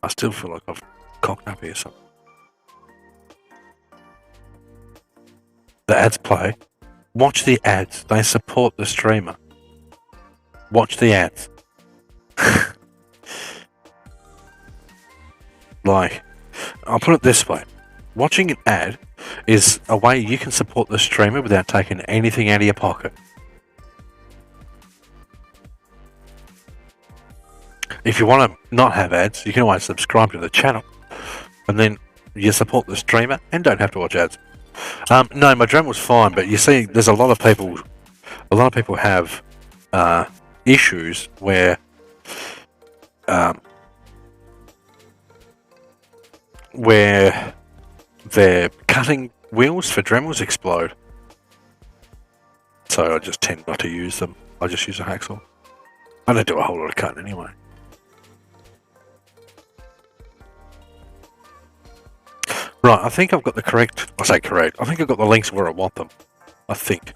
I still feel like I've cocked up here something. The ads play. Watch the ads. They support the streamer. Watch the ads. Like, I'll put it this way. Watching an ad is a way you can support the streamer without taking anything out of your pocket. If you want to not have ads, you can always subscribe to the channel, and then you support the streamer and don't have to watch ads. No, my Dremel was fine, but you see, there's a lot of people have issues where their cutting wheels for Dremels explode. So I just tend not to use them. I just use a hacksaw. I don't do a whole lot of cutting anyway. Right, I think I've got the correct... I say correct. I think I've got the links where I want them. I think.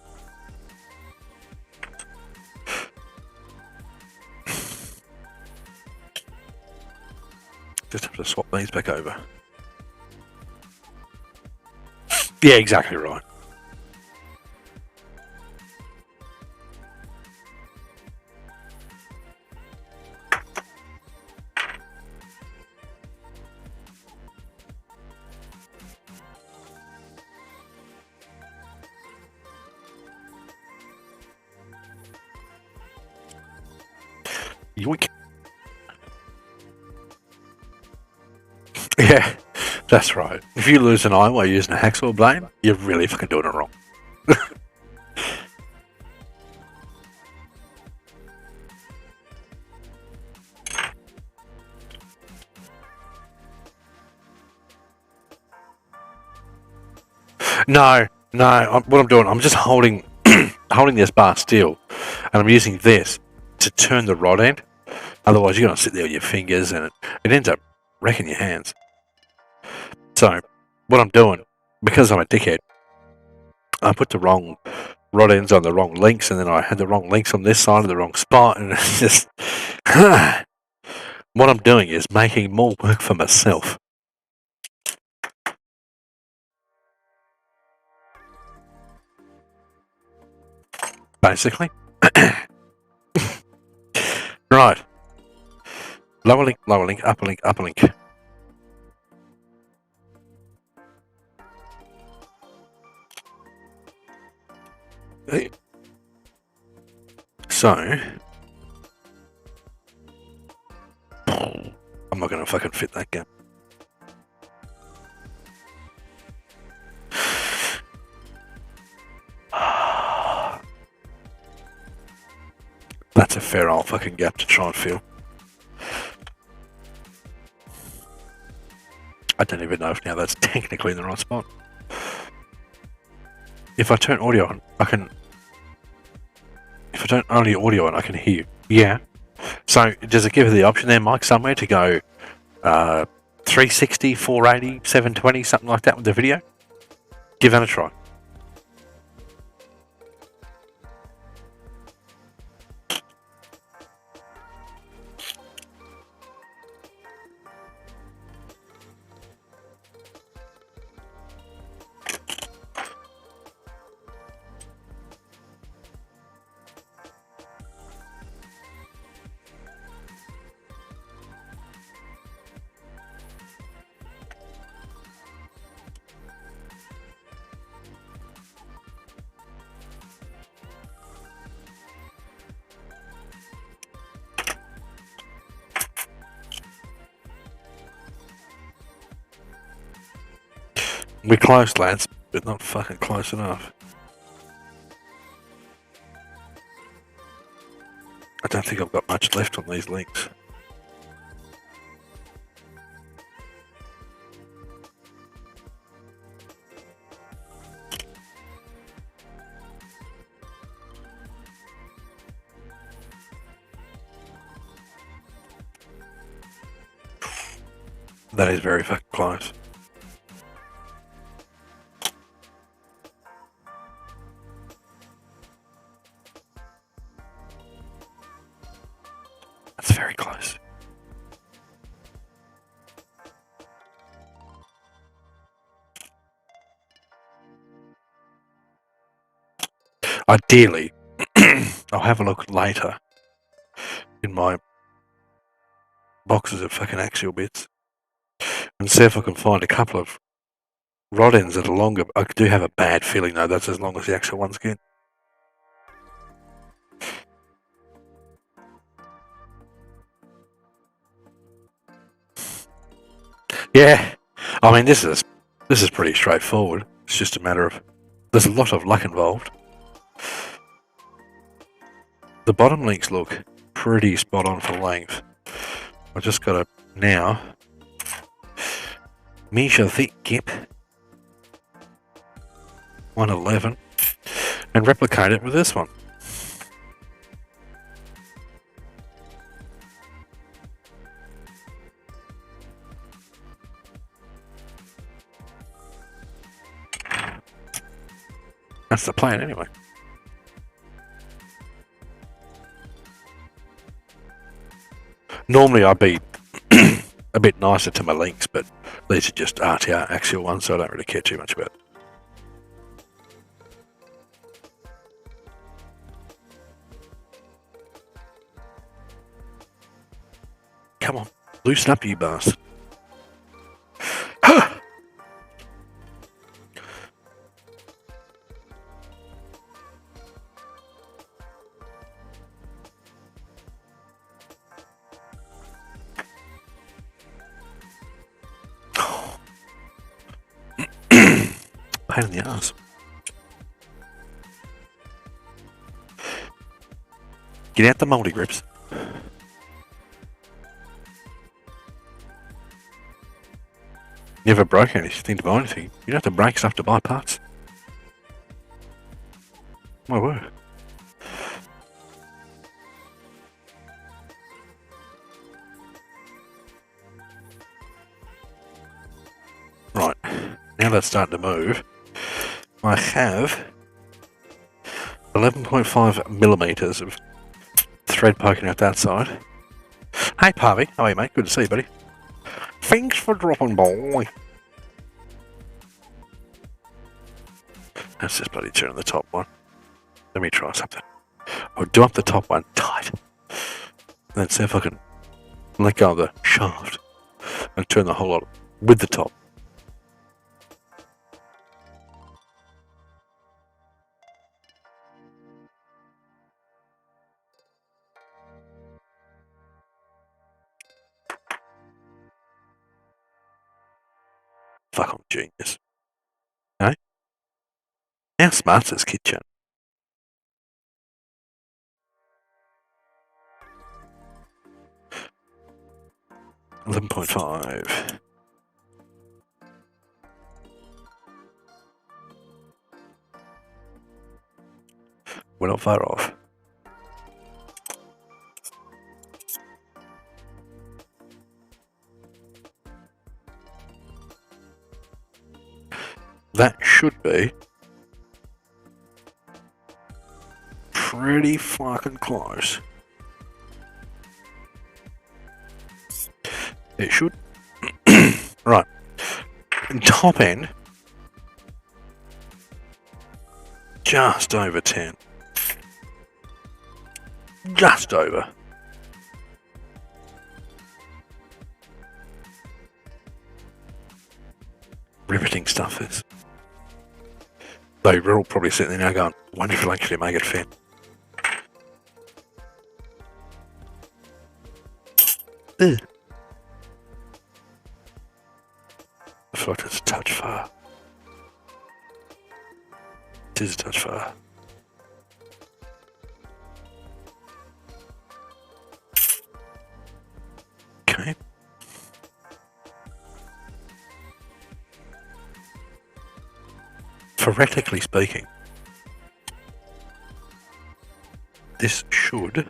Just have to swap these back over. Yeah, exactly right. Yoink. Yeah, that's right. If you lose an eye while using a hacksaw blade, you're really fucking doing it wrong. No, what I'm doing, I'm just holding holding this bar still, and I'm using this to turn the rod end. Otherwise, you're going to sit there with your fingers, and it ends up wrecking your hands. So, what I'm doing, because I'm a dickhead, I put the wrong rod ends on the wrong links, and then I had the wrong links on this side of the wrong spot, and it's just... What I'm doing is making more work for myself. Basically. Right. Lower link, upper link, upper link. So, I'm not going to fucking fit that gap. That's a fair old fucking gap to try and fill. I don't even know if now that's technically in the right spot. If I turn audio on, I can... If I turn only audio on, I can hear you. Yeah. So, does it give you the option there, Mike, somewhere to go 360, 480, 720, something like that with the video? Give that a try. We're close, lads, but not fucking close enough. I don't think I've got much left on these links. That is very fucking close. That's very close. Ideally, I'll have a look later in my boxes of fucking axial bits and see if I can find a couple of rod ends that are longer. I do have a bad feeling though that's as long as the actual ones get. Yeah, I mean this is pretty straightforward. It's just a matter of there's a lot of luck involved. The bottom links look pretty spot on for length. I just got to now measure the gap 111 and replicate it with this one. That's the plan anyway. Normally I'd be a bit nicer to my links, but these are just RTR axial ones, so I don't really care too much about it. Come on, loosen up, you bastard. Pain in the ass. Get out the multi grips. Never broke anything to buy anything. You don't have to break stuff to buy parts. My word. Right, now that's starting to move. I have 11.5 millimeters of thread poking out that side. Hey, Parvy. How are you, mate? Good to see you, buddy. Thanks for dropping by. Let's just bloody turn the top one. Let me try something. I'll do up the top one tight. And then see if I can let go of the shaft and turn the whole lot with the top. Fuck, I'm a genius. Eh? How smart's this kitchen? $11.5. We're not far off. That should be pretty fucking close. It should. Right. Top end. Just over 10. Just over. Riveting stuff is. Though we're all probably sitting there now going, wonder if it'll actually make it fit. Ugh. I feel like it's a touch far. It is a touch far. Okay. Theoretically speaking, this should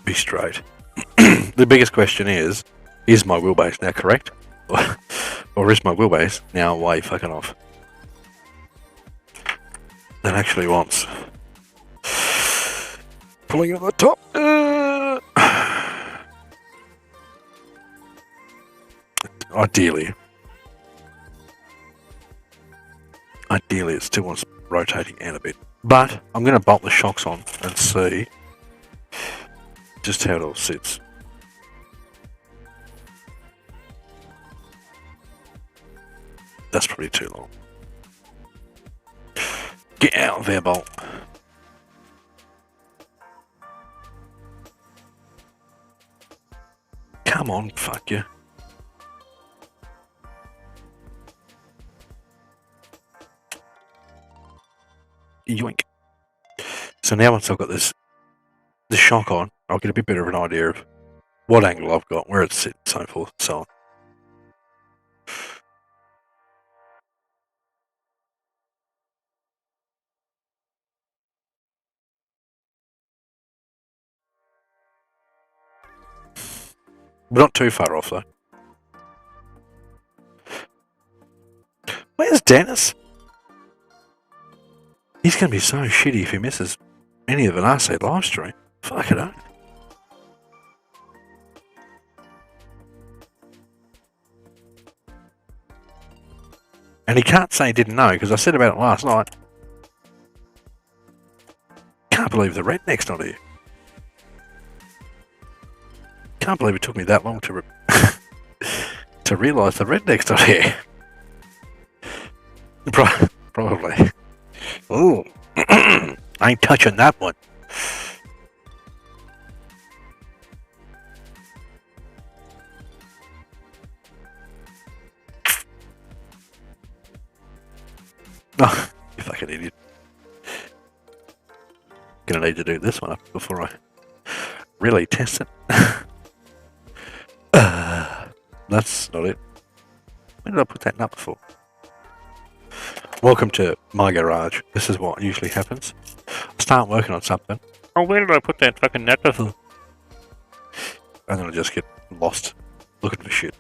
be straight. The biggest question is my wheelbase now correct? Or is my wheelbase now way fucking off? That actually wants pulling at the top. Ideally, it still wants rotating out a bit. But I'm going to bolt the shocks on and see just how it all sits. That's probably too long. Get out there, bolt. Come on, fuck you. Yoink. So now once I've got this shock on, I'll get a bit better of an idea of what angle I've got, where it sits, so forth, so on. But not too far off though. Where's Dennis? He's going to be so shitty if he misses any of an RC live stream. Fuck it up. And he can't say he didn't know, because I said about it last night. Can't believe the redneck's not here. Can't believe it took me that long to to realise the redneck's not here. Probably. Ooh. I ain't touching that one. Oh, you fucking idiot. Gonna need to do this one up before I really test it. That's not it. Where did I put that nut before? Welcome to my garage. This is what usually happens. I start working on something. Oh, where did I put that fucking nut before? And then I just get lost looking for shit.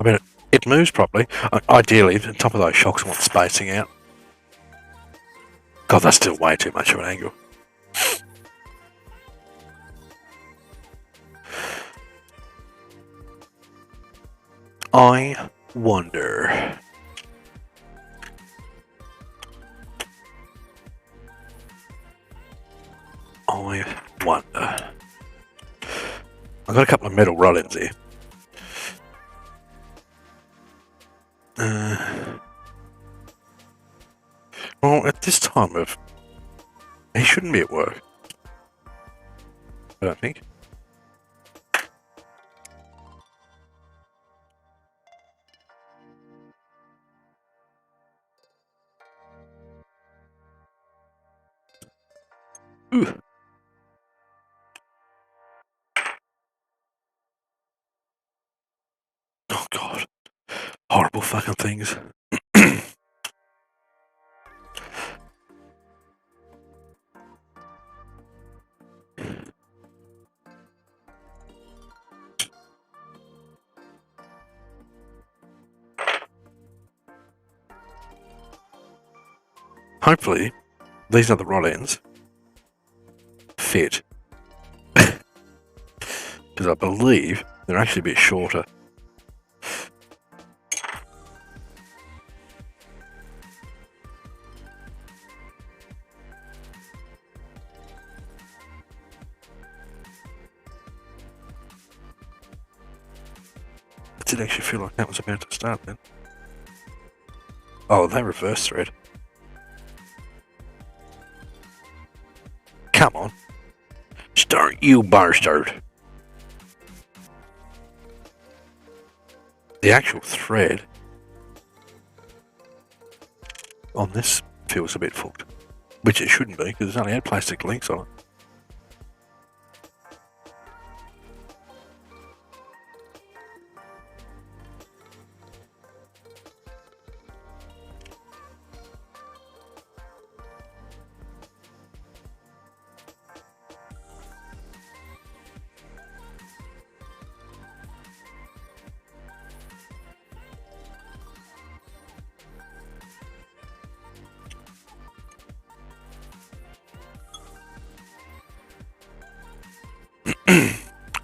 I mean, it moves properly. Ideally, the top of those shocks want spacing out. God, that's still way too much of an angle. I wonder. I've got a couple of metal rod ends here. Well, at this time of... He shouldn't be at work. I don't think. Ooh. Oh, God. Horrible fucking things. Hopefully, these other rod ends fit. Because I believe they're actually a bit shorter. did actually feel like that was about to start then. Oh, that reverse thread. Come on. Start, you bastard. The actual thread on this feels a bit fucked. Which it shouldn't be, because it's only had plastic links on it.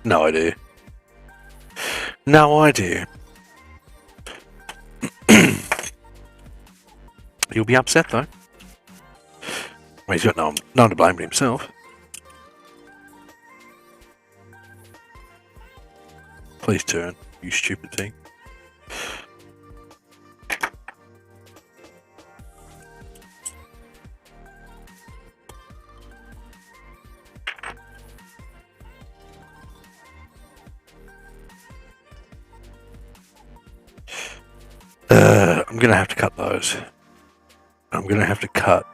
No idea. No idea. He'll be upset though. Well, he's got no one to blame but himself. Please turn, you stupid thing. I'm gonna have to cut those. I'm gonna have to cut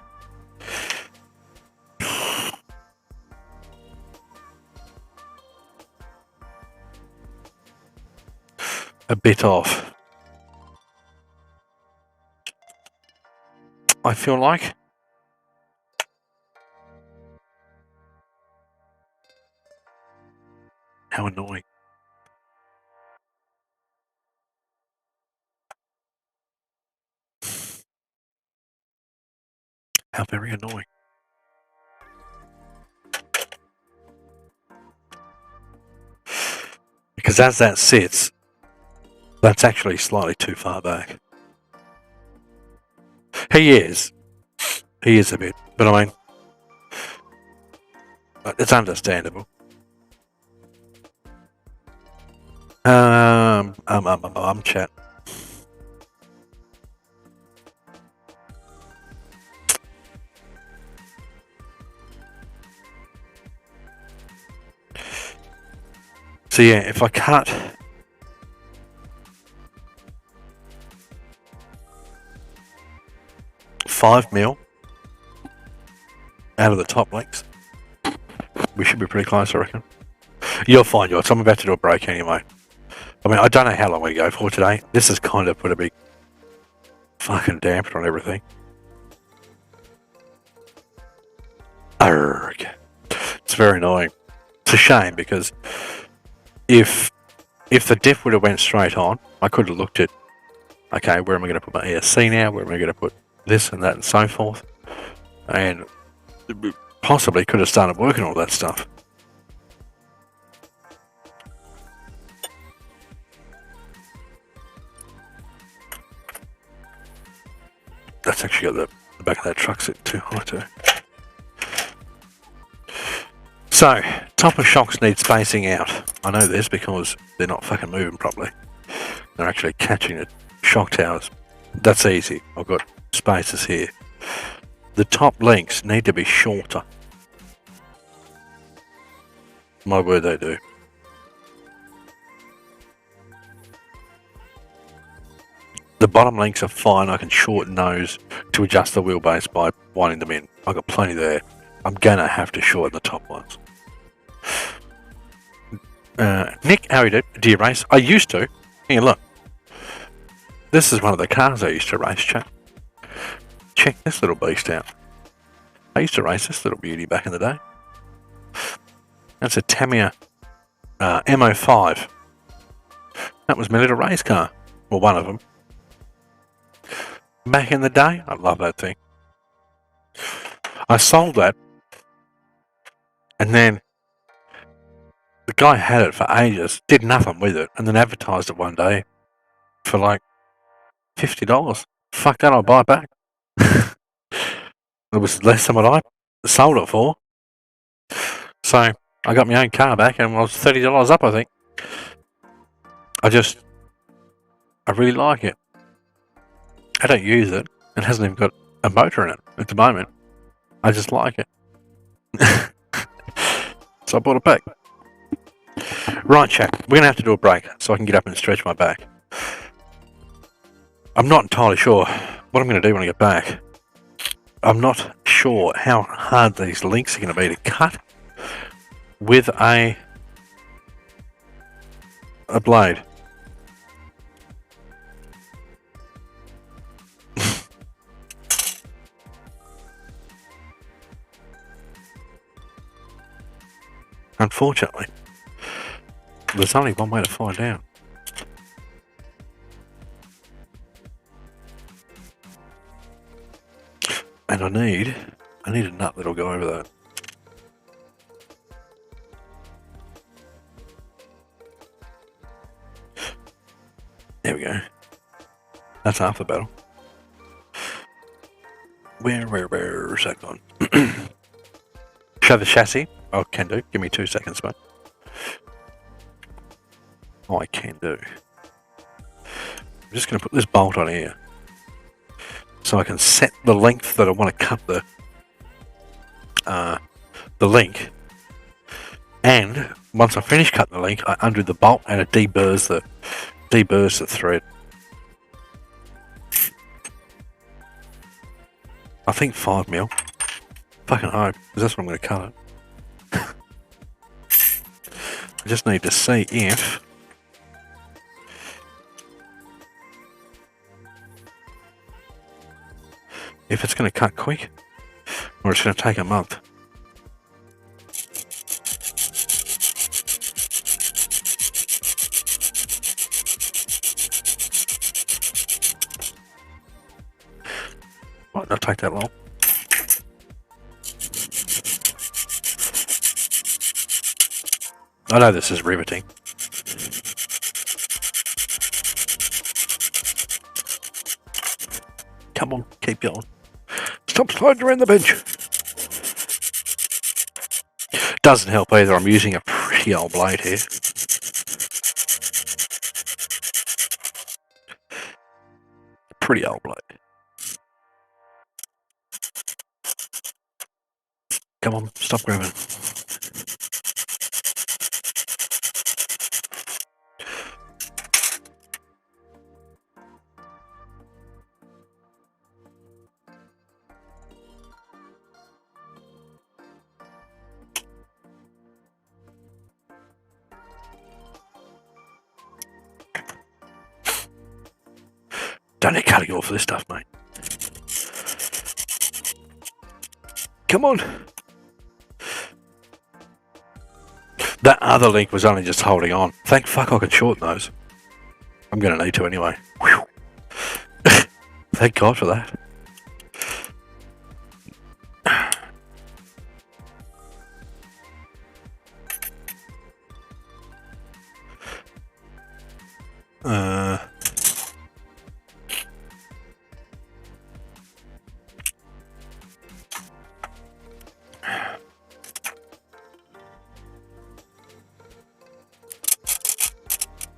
a bit off. I feel like. How annoying. How very annoying. Because as that sits, that's actually slightly too far back. He is a bit, but I mean, it's understandable. Chat. So yeah, if I cut $5 out of the top links, we should be pretty close, I reckon. You'll find yours. I'm about to do a break anyway. I mean, I don't know how long we go for today. This has kind of put a big fucking damper on everything. Arrgh. It's very annoying. It's a shame because if the diff would have went straight on, I could have looked at, okay, where am I going to put my ESC now? Where am I going to put this and that and so forth? And possibly could have started working all that stuff. That's actually got the back of that truck set too high too. So, top of shocks need spacing out. I know this because they're not fucking moving properly. They're actually catching the shock towers. That's easy. I've got spaces here. The top links need to be shorter. My word, they do. The bottom links are fine. I can shorten those to adjust the wheelbase by winding them in. I've got plenty there. I'm gonna have to shorten the top ones. Nick, how are you doing? Do you race? I used to. Here, look. This is one of the cars I used to race, chat. Check this little beast out. I used to race this little beauty back in the day. That's a Tamiya MO5. That was my little race car. Well, one of them. Back in the day, I love that thing. I sold that, and then the guy had it for ages, did nothing with it, and then advertised it one day for like $50. Fuck that, I'll buy it back. It was less than what I sold it for. So I got my own car back and I was $30 up, I think. I just I really like it. I don't use it. It hasn't even got a motor in it at the moment. I just like it. So I bought it back. Right, chat. We're going to have to do a break so I can get up and stretch my back. I'm not entirely sure what I'm going to do when I get back. I'm not sure how hard these links are going to be to cut with a blade. Unfortunately, there's only one way to find out. And I need a nut that'll go over that. There we go. That's half the battle. Where's that gone? Show the chassis. Oh, can do. Give me 2 seconds, mate. Oh, I can do. I'm just going to put this bolt on here so I can set the length that I want to cut the link. And once I finish cutting the link, I undo the bolt and it deburrs the thread. I think 5mm. Fucking hope, because that's what I'm going to cut it. I just need to see if it's going to cut quick or it's going to take a month. Might not take that long. I know this is riveting. Come on, keep going. Stop sliding around the bench. Doesn't help either, I'm using a pretty old blade here. Pretty old blade. Come on, stop grabbing. Don't need cutting off for this stuff, mate. Come on. That other link was only just holding on. Thank fuck I can shorten those. I'm going to need to anyway. Thank God for that.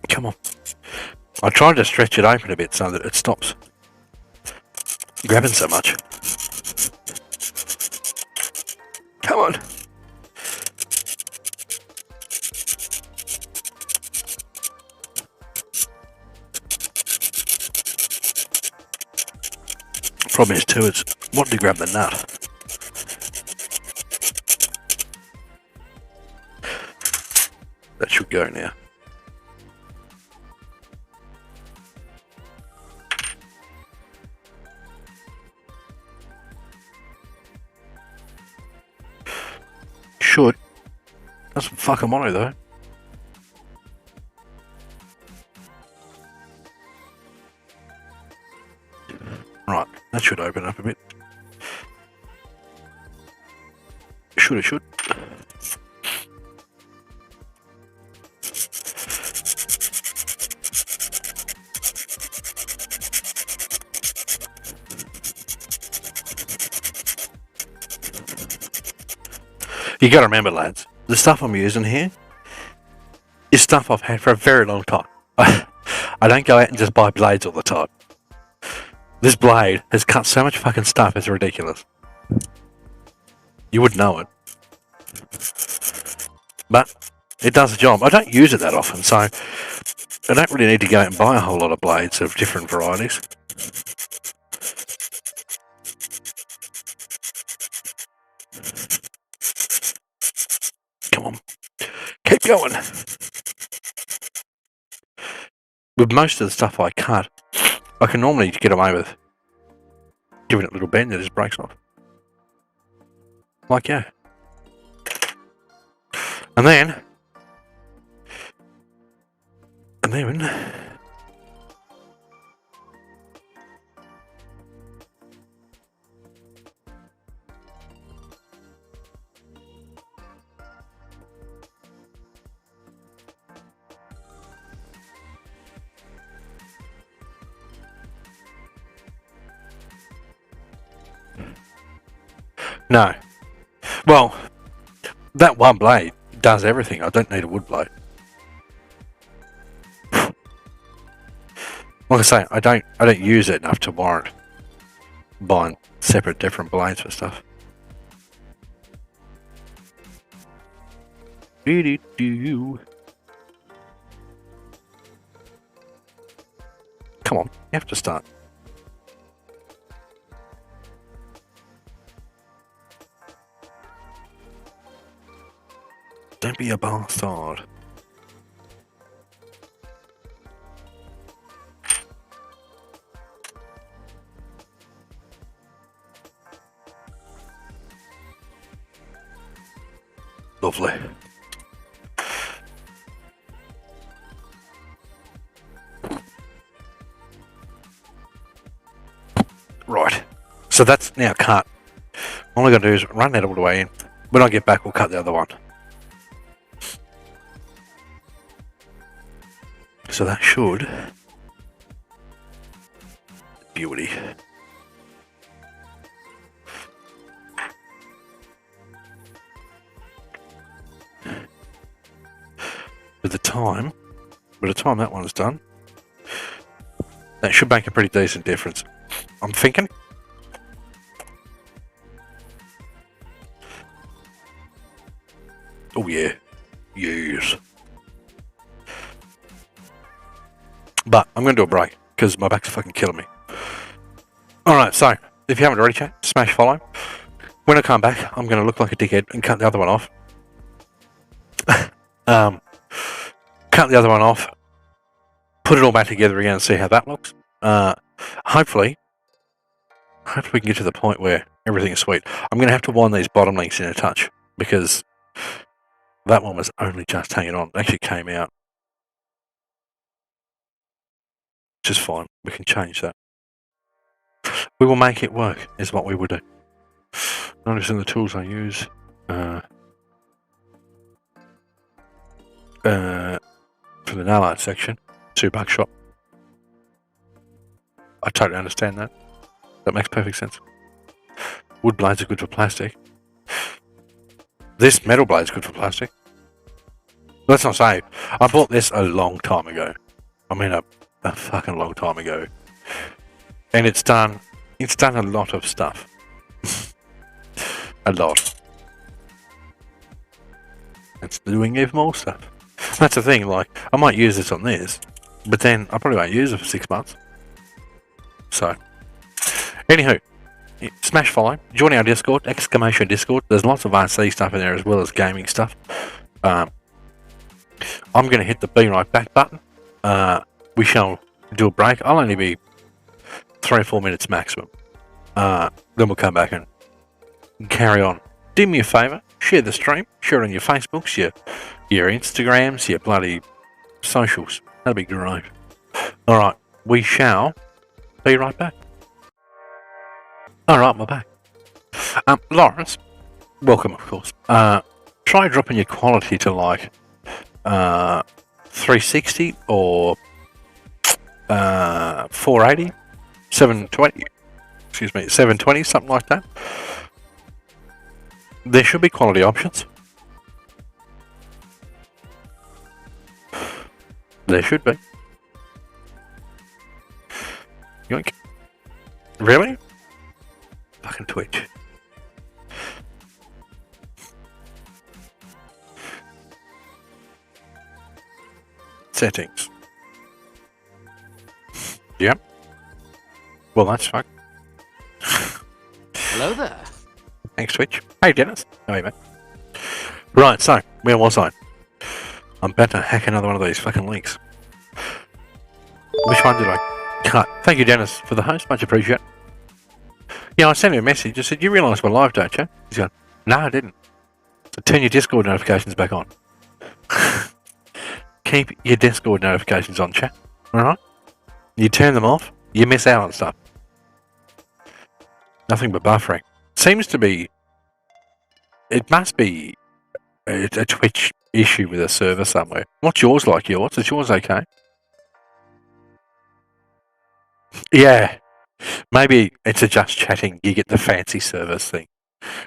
Come on. I tried to stretch it open a bit so that it stops grabbing so much. Come on. Problem is too, it's wanting to grab the nut. That should go now. Should. Doesn't fucking mono though. Right, that should open up a bit. It should. You gotta remember, lads, the stuff I'm using here is stuff I've had for a very long time. I I don't go out and just buy blades all the time. This blade has cut so much fucking stuff, it's ridiculous. You would know it. But it does the job. I don't use it that often, so I don't really need to go out and buy a whole lot of blades of different varieties. Come on. Keep going. With most of the stuff I cut, I can normally get away with giving it a little bend and it just breaks off. Like, yeah. And then... No. Well, that one blade does everything. I don't need a wood blade. Like I say, I don't use it enough to warrant buying separate different blades for stuff. Come on, you have to start. Don't be a bastard. Lovely. Right. So that's now cut. All I got to do is run that all the way in. When I get back, we'll cut the other one. So that should... Beauty. By the time that one's done, that should make a pretty decent difference. I'm thinking. Oh yeah, yes. But I'm going to do a break because my back's fucking killing me. Alright, so if you haven't already, chat, smash follow. When I come back, I'm going to look like a dickhead and cut the other one off. Cut the other one off, put it all back together again and see how that looks. Hopefully we can get to the point where everything is sweet. I'm going to have to wind these bottom links in a touch because that one was only just hanging on. It actually came out. Which is fine. We can change that. We will make it work, is what we will do. Noticing the tools I use. For the nail art section, $2 shop. I totally understand that. That makes perfect sense. Wood blades are good for plastic. This metal blade is good for plastic. Let's not say, I bought this a long time ago. I mean a fucking long time ago. And it's done a lot of stuff. A lot. It's doing even more stuff. That's the thing, like, I might use this on this, but then I probably won't use it for 6 months. So, anywho, smash follow, join our Discord, !Discord. There's lots of RC stuff in there as well as gaming stuff. I'm going to hit the be right back button. We shall do a break. I'll only be 3 or 4 minutes maximum. Then we'll come back and carry on. Do me a favour, share the stream, share it on your Facebooks, your Instagrams, your bloody socials. That'd be great. Alright, we shall be right back. Alright, we're back. Lawrence, welcome of course. Try dropping your quality to like 360 or 480, 720, excuse me, 720, something like that. There should be quality options. There should be. Really? Fucking Twitch. Settings. Yep. Well, that's fine. Hello there. Thanks, Twitch. Hey, Dennis. How are you, mate? Right, so, where was I? I'm about to hack another one of these fucking links. Which one did I cut? Thank you, Dennis, for the host. Much appreciated. Yeah, I sent him a message. I said, you realise we're live, don't you? He's going, no, I didn't. So turn your Discord notifications back on. Keep your Discord notifications on, chat. Alright? You turn them off, you miss out on stuff. Nothing but buffering. Seems to be... It must be a Twitch issue with a server somewhere. What's yours like, yours? Is yours okay? Yeah. Maybe it's a just chatting, you get the fancy service thing.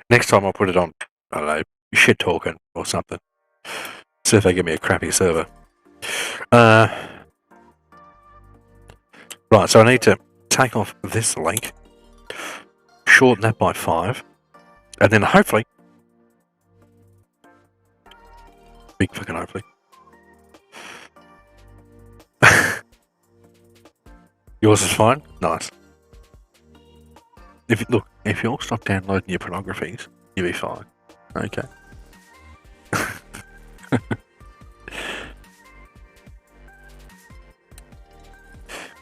Next time I'll put it on, I don't know, shit talking or something. See if they give me a crappy server. Right, so I need to take off this link, shorten that by 5, and then hopefully, big fucking hopefully, yours is fine? Nice. Look, if you all stop downloading your pornographies, you'll be fine. Okay.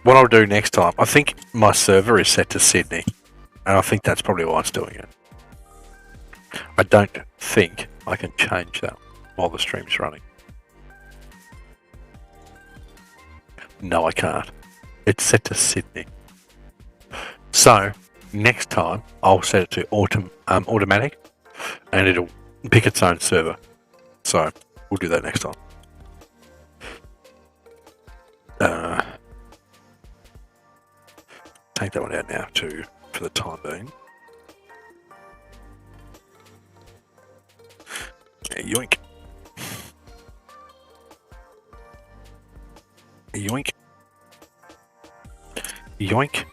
What I'll do next time, I think my server is set to Sydney, and I think that's probably why it's doing it. I don't think I can change that while the stream's running. No, I can't. It's set to Sydney. So, next time, I'll set it to automatic, and it'll pick its own server. So, we'll do that next time. Take that one out now too, for the time being. Yoink. Yoink. Yoink.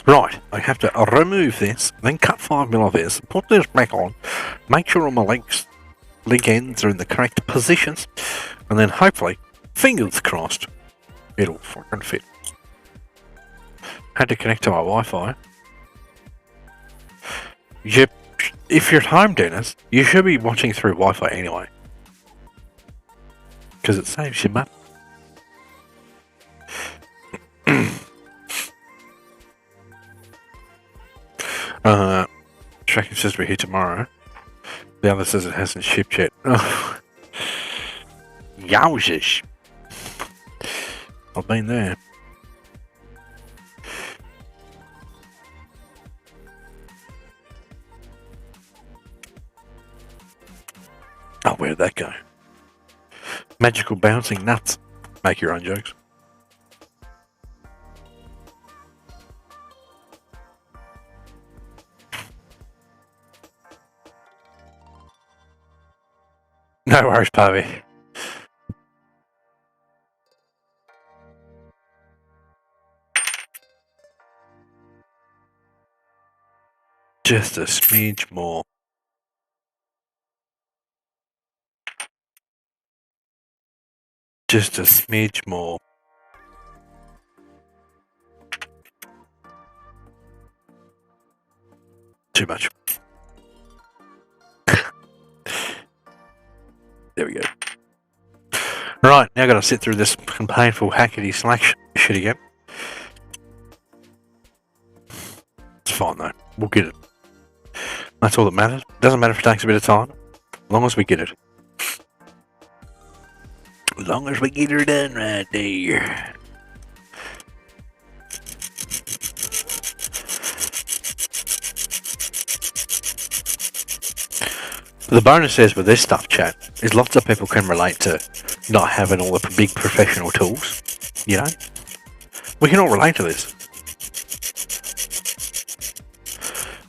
Right, I have to remove this, then cut 5mm of this, put this back on, make sure all my link ends are in the correct positions, and then hopefully, fingers crossed, it'll fucking fit. Had to connect to my Wi-Fi. If you're at home, Dennis, you should be watching through Wi-Fi anyway. Because it saves you money. Tracking says we're here tomorrow. The other says it hasn't shipped yet. Oh. Yowzish. I've been there. Oh, where'd that go? Magical bouncing nuts. Make your own jokes. No worries, Pavy. Just a smidge more. Just a smidge more. Too much. There we go. Right, now I've got to sit through this painful hackety slack shit again. It's fine though. We'll get it. That's all that matters. Doesn't matter if it takes a bit of time, as long as we get it. As long as we get her done right there. The bonus is with this stuff, chat, is lots of people can relate to not having all the big professional tools. You know? We can all relate to this.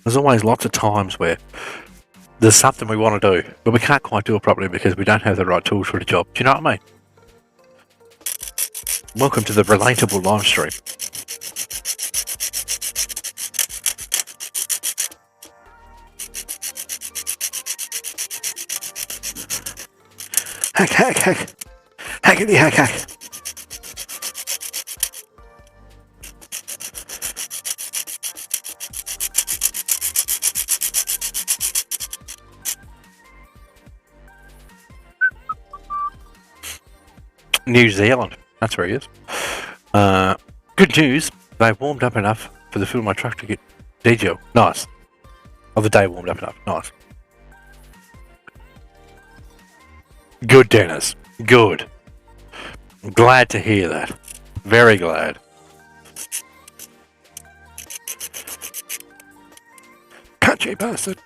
There's always lots of times where there's something we want to do, but we can't quite do it properly because we don't have the right tools for the job. Do you know what I mean? Welcome to the relatable live stream. Hack, hack, hack. Hackety, hack, hack. New Zealand. That's where he is. Good news. They've warmed up enough for the fuel in my truck to get diesel. Nice. Oh, the day warmed up enough. Nice. Good, Dennis. Good. I'm glad to hear that. Very glad. Country bastard.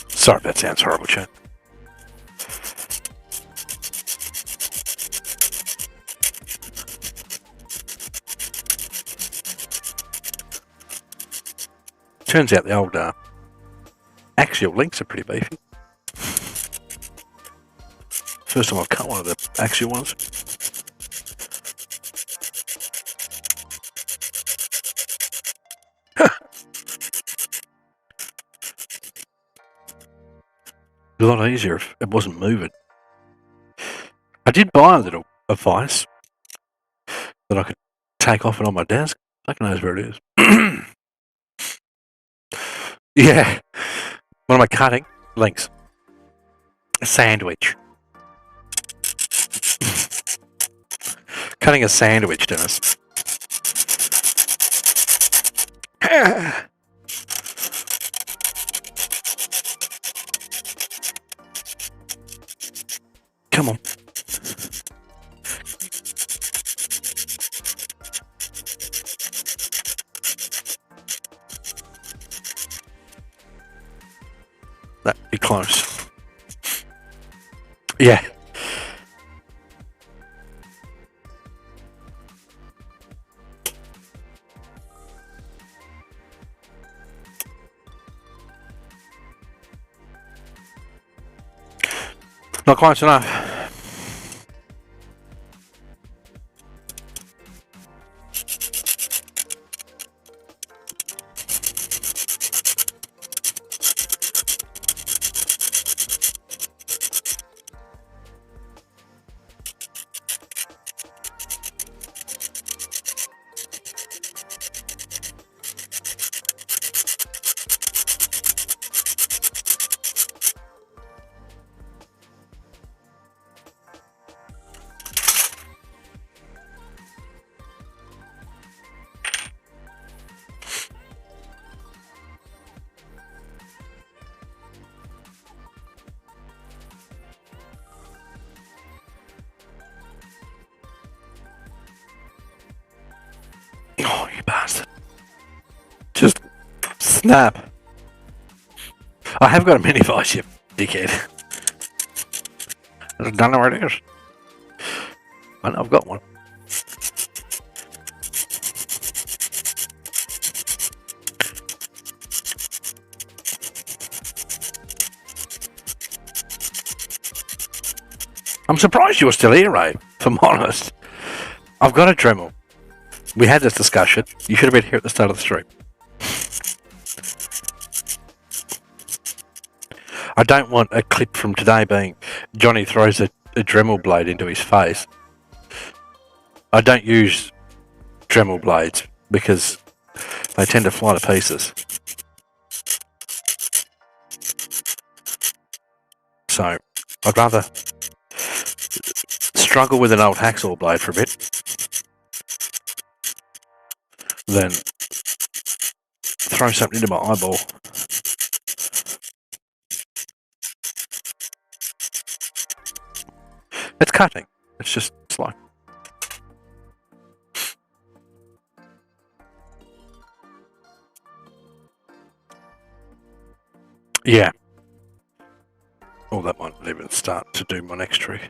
Sorry, that sounds horrible, chat. Turns out the old axial links are pretty beefy. First time I've cut one of the axial ones. A lot easier if it wasn't moving. I did buy a little device that I could take off it on my desk. I can knows where it is. Yeah. What am I cutting? Links. A sandwich. Cutting a sandwich, Dennis. Come on. That'd be close. Yeah. Not close enough. Oh, you bastard. Just snap. I have got a mini vice, you dickhead. I don't know where it is. I know I've got one. I'm surprised you're still here, Ray, if I'm honest. I've got a Dremel. We had this discussion. You should have been here at the start of the stream. I don't want a clip from today being Johnny throws a Dremel blade into his face. I don't use Dremel blades because they tend to fly to pieces. So I'd rather struggle with an old hacksaw blade for a bit than throw something into my eyeball. It's cutting. It's just slow. Yeah. Oh, that might even start to do my next tree.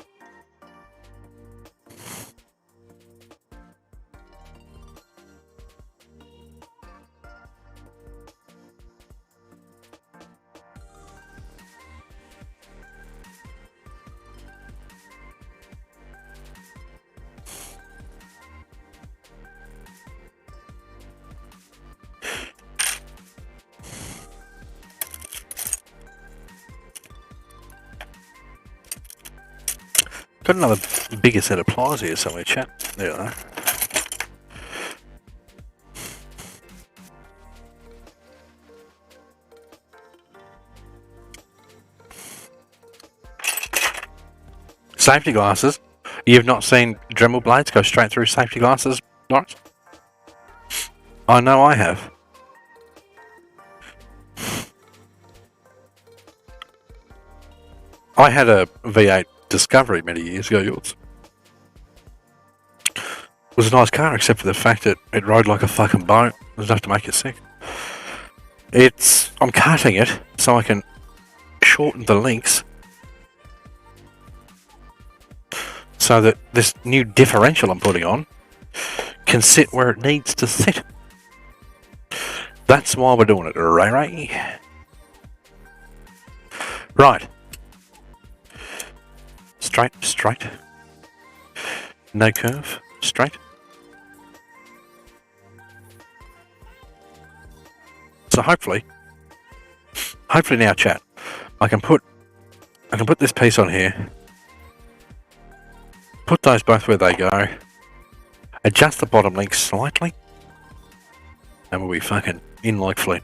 Got another bigger set of pliers here somewhere, chat. There they are. Safety glasses. You've not seen Dremel blades go straight through safety glasses, Norris? I know I have. I had a V8 Discovery many years ago, yours. It was a nice car, except for the fact that it rode like a fucking boat. It was enough to make you sick. I'm cutting it so I can shorten the links so that this new differential I'm putting on can sit where it needs to sit. That's why we're doing it, right? Right. Straight. No curve, straight. So hopefully now, chat, I can put this piece on here, put those both where they go, adjust the bottom link slightly, and we'll be fucking in like fleet.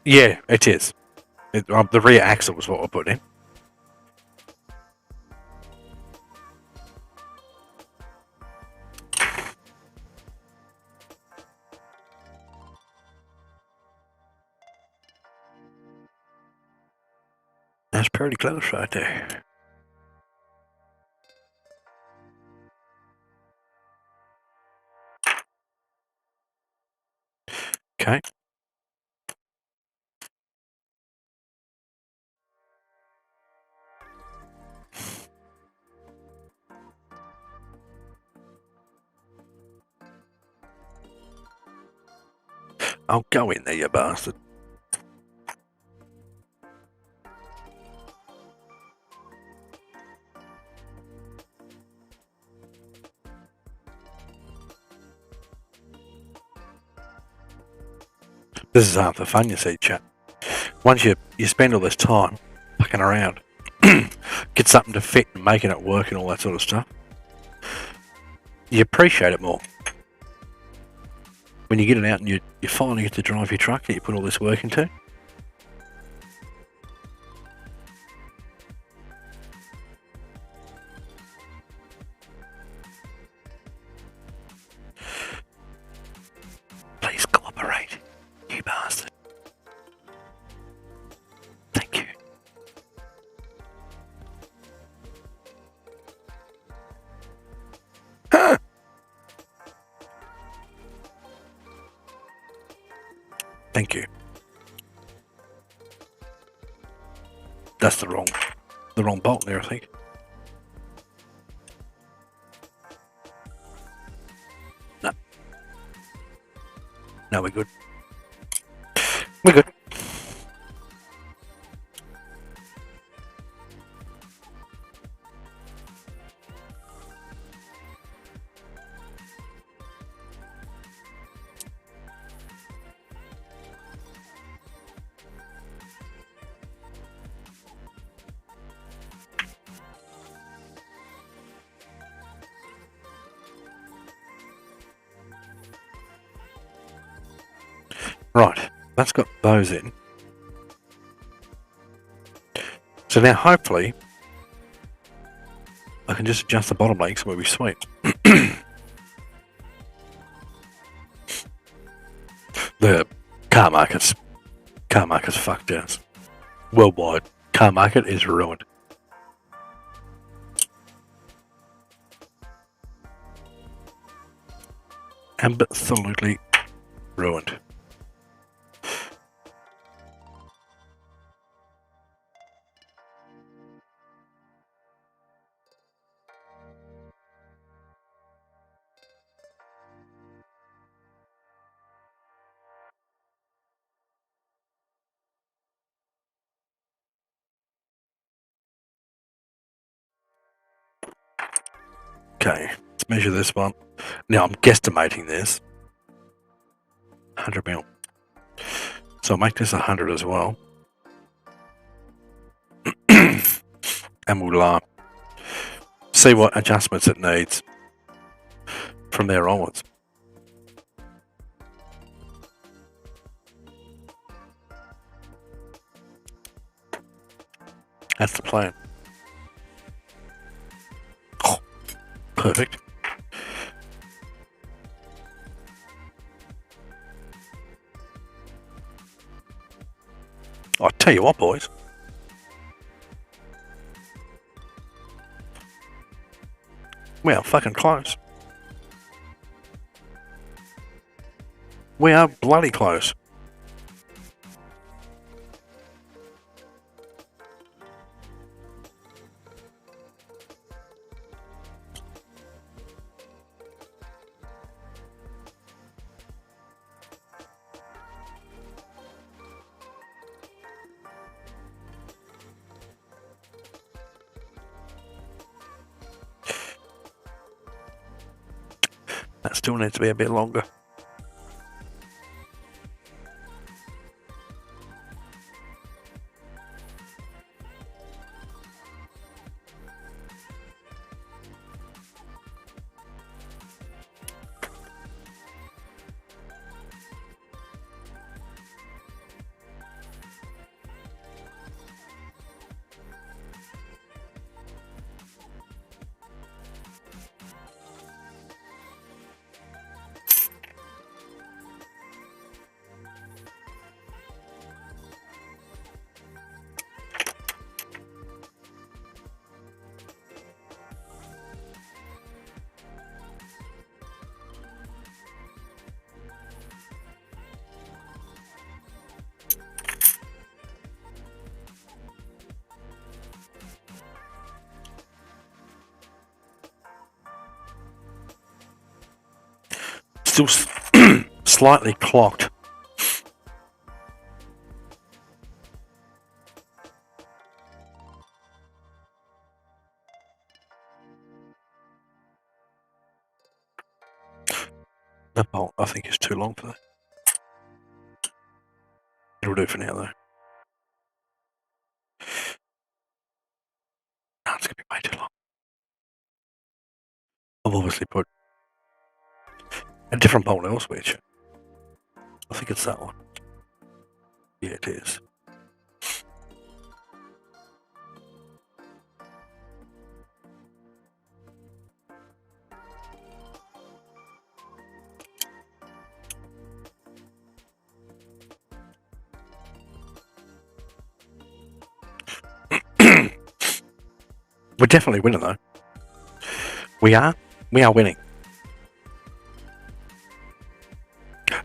Yeah, it is. The rear axle was what I put in. That's pretty close right there. Okay. I'll go in there, you bastard. This is half the fun, you see, chat. Once you spend all this time fucking around, get something to fit and making it work and all that sort of stuff, you appreciate it more. When you get it out and you finally get to drive your truck that you put all this work into. Please cooperate, you bastard. Thank you. Thank you. That's the wrong bolt there, I think. No. No, we're good. We're good. Right, that's got those in. So now hopefully I can just adjust the bottom legs and we'll be sweet. The car market's fucked out. Worldwide, car market is ruined. Absolutely ruined. Okay, let's measure this one. Now I'm guesstimating this. 100 mil. So I'll make this 100 as well. and we'll see what adjustments it needs from there onwards. That's the plan. Oh, perfect. I'll tell you what, boys. We are fucking close. We are bloody close. That still needs to be a bit longer. Still slightly clocked. That bolt, I think, is too long for that. It'll do for now, though. No, it's going to be way too long. I've obviously put a different bolt elsewhere. I think it's that one. Yeah, it is. We're definitely winning, though. We are winning.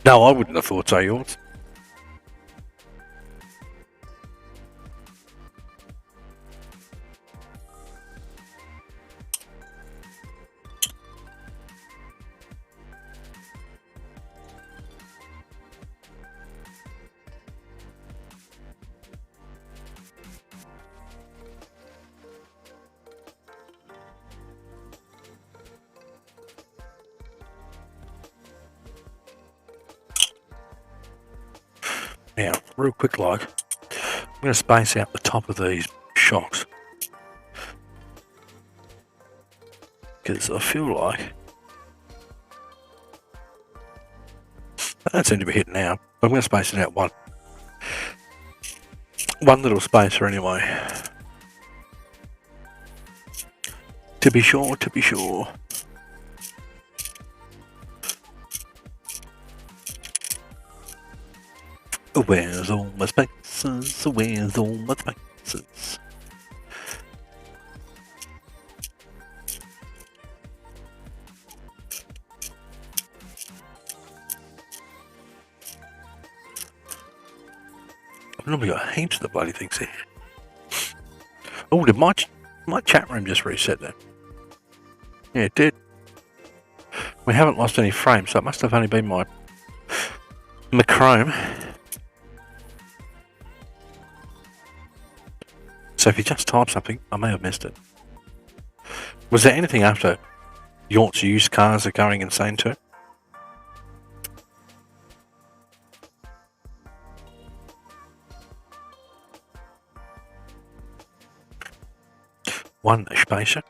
No, I wouldn't have thought so, yours. Now, real quick like, I'm going to space out the top of these shocks. Because I feel like I don't seem to be hitting now, but I'm going to space it out one little spacer anyway. To be sure, to be sure. Where's all my spacers? Where's all my spacers? I've normally got heaps of the bloody things here. Oh, did my chat room just reset then? Yeah, it did. We haven't lost any frames, so it must have only been my Chrome. So if you just type something, I may have missed it. Was there anything after Yort's used cars are going insane too? one spacer.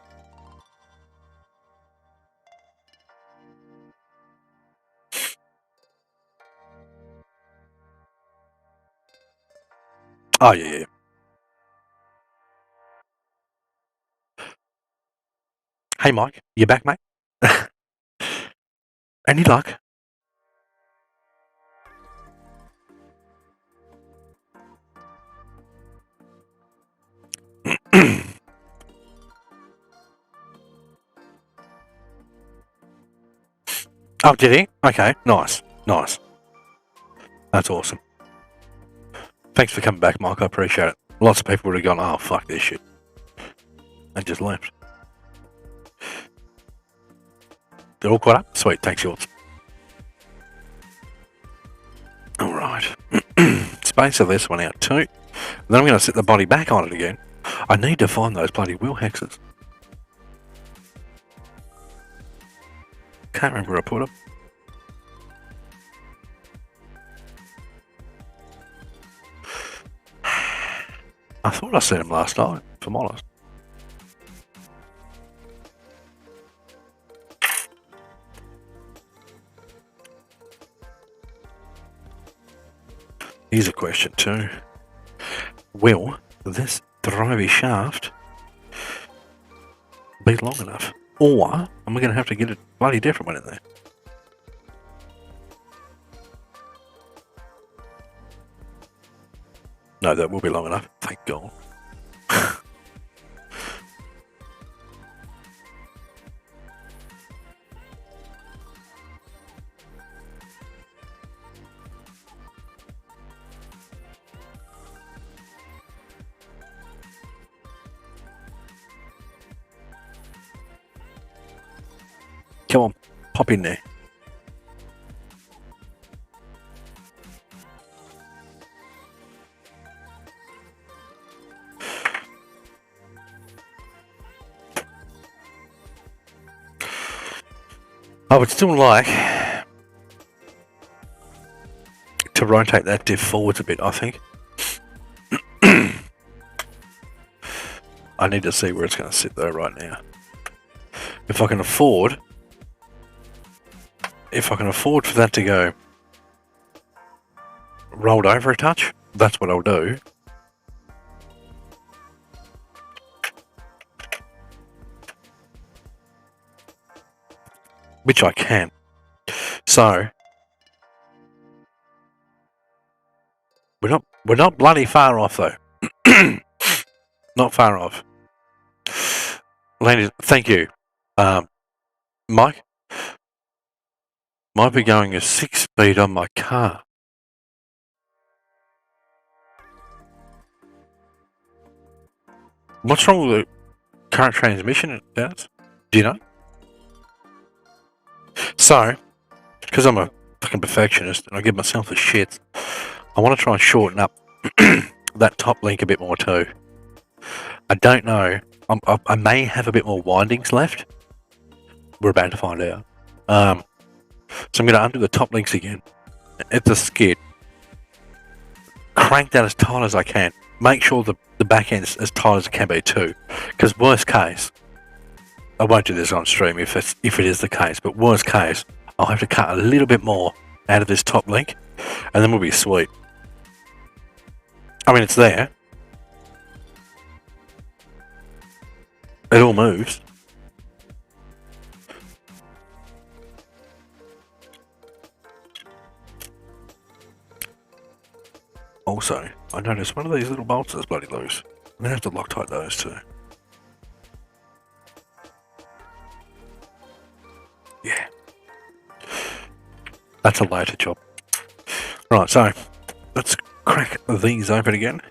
Oh, yeah. Hey, Mike, you back, mate? Any luck? Oh, did he? Okay, nice. That's awesome. Thanks for coming back, Mike. I appreciate it. Lots of people would have gone, oh, fuck this shit, and just left. They're all caught up? Sweet, thanks, yours. Alright. Space of this one out too. Then I'm going to set the body back on it again. I need to find those bloody wheel hexes. Can't remember where I put them. I thought I seen them last night, if I'm honest. Here's a question too. Will this drivey shaft be long enough? Or am I going to have to get a bloody different one in there? No, that will be long enough. Thank God. Come on, pop in there. I would still like to rotate that diff forwards a bit, I think. I need to see where it's going to sit though right now. If I can afford for that to go rolled over a touch, that's what I'll do. Which I can. So we're not bloody far off though. Not far off. Ladies, thank you. Mike, might be going a 6-speed on my car. What's wrong with the current transmission, Dennis? Do you know? So, because I'm a fucking perfectionist and I give myself the shit, I want to try and shorten up that top link a bit more too. I don't know. I may have a bit more windings left. We're about to find out. So I'm going to undo the top links again. It's a skid. Crank that as tight as I can. Make sure the back end's as tight as it can be too. Because worst case, I won't do this on stream if it is the case, but worst case, I'll have to cut a little bit more out of this top link, and then we'll be sweet. I mean, it's there. It all moves. Also, I noticed one of these little bolts is bloody loose. I'm going to have to Loctite those too. Yeah. That's a later job. Right, so let's crack these open again.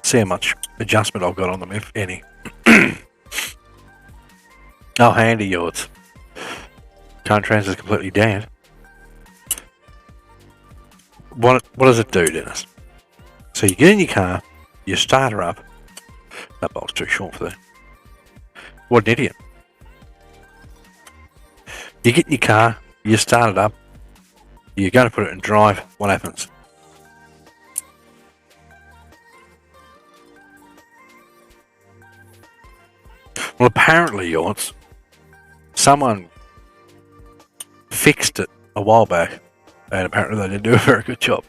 See how much adjustment I've got on them, if any. Oh, handy yours. Current trans is completely dead. What does it do, Dennis? So you get in your car, you start her up. That bolt's too short for that. What an idiot. You get in your car, you start it up, you're going to put it in drive, what happens? Well, apparently, yours. Someone fixed it a while back, and apparently they didn't do a very good job.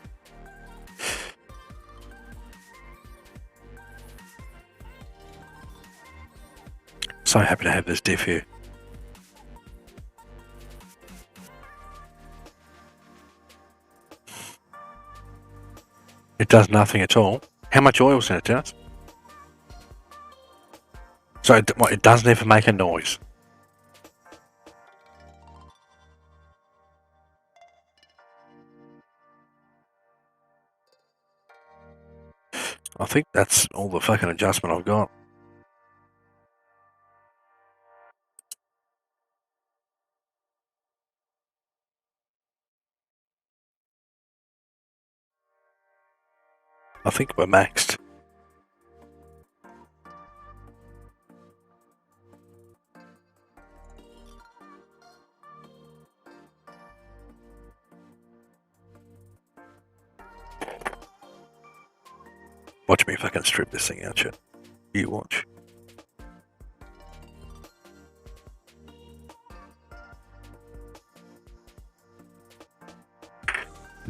So happy to have this diff here. It does nothing at all. How much oil's in it, Dennis? So it doesn't even make a noise. I think that's all the fucking adjustment I've got. I think we're maxed. Watch me if I can strip this thing out, shit. You watch.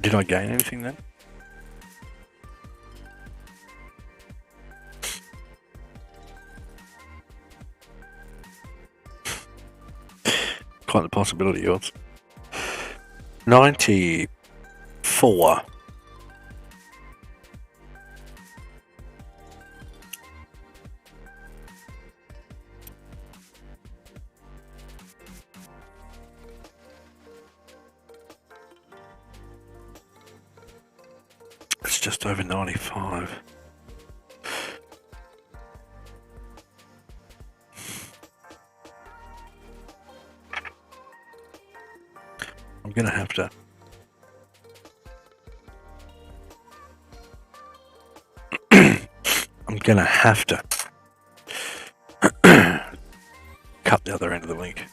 Did I gain anything then? Quite the possibility, yours. 94. It's just over 95. I'm gonna have to. I'm gonna have to cut the other end of the link.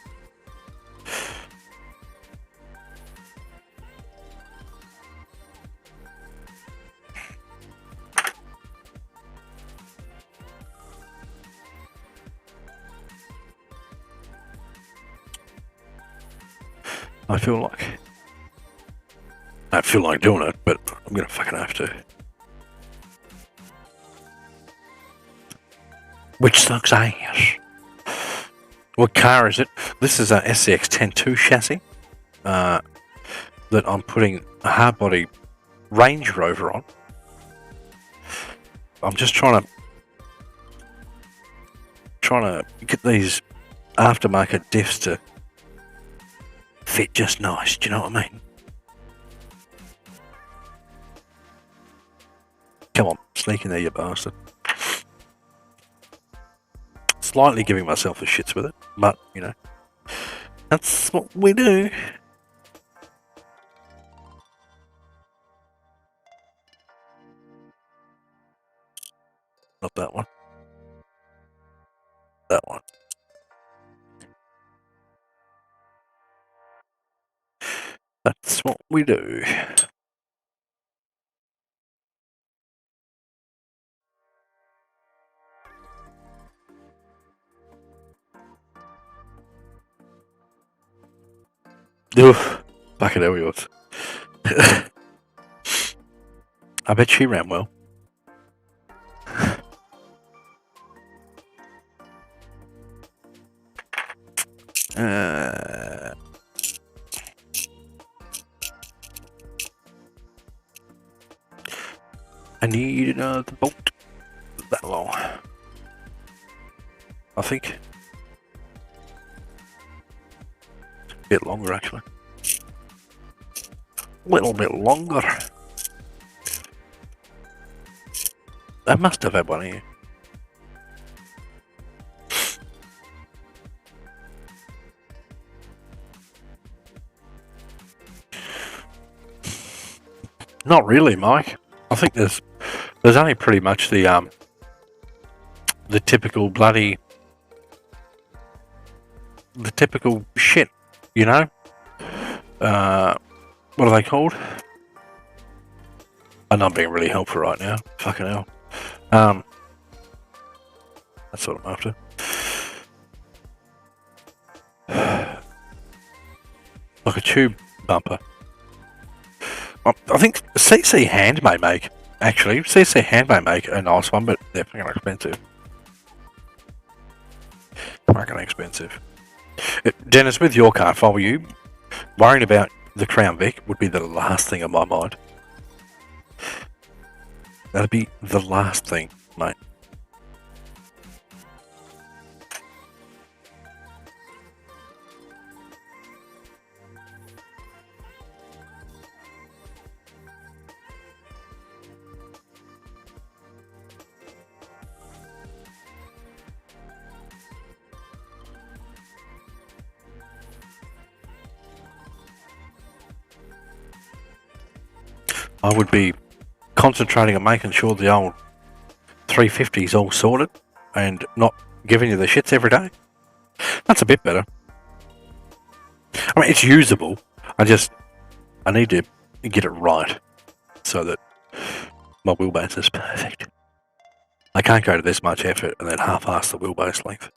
I feel like doing it, but I'm gonna fucking have to. Which sucks ass. What car is it? This is a SCX 10.2 chassis that I'm putting a hardbody Range Rover on. I'm just trying to get these aftermarket diffs to fit just nice. Do you know what I mean? Come on, sneak in there, you bastard. Slightly giving myself the shits with it, but, you know, that's what we do. Not that one. That one. That's what we do. Oof. Fucking hell, yours. I bet she ran well. I need another bolt that long. I think. A bit longer, actually. A little bit longer. I must have had one here. Not really, Mike. I think there's only pretty much the typical bloody shit, you know. What are they called? I'm not being really helpful right now. Fucking hell. That's what I'm after. tube bumper. I think CC Hand may make, actually, CC Hand may make a nice one, but they're fucking expensive. Fucking expensive. Dennis, with your car, if I were you, worrying about the Crown Vic would be the last thing on my mind. That'd be the last thing, mate. I would be concentrating on making sure the old 350 is all sorted and not giving you the shits every day. That's a bit better. I mean, it's usable. I need to get it right so that my wheelbase is perfect. I can't go to this much effort and then half-ass the wheelbase length.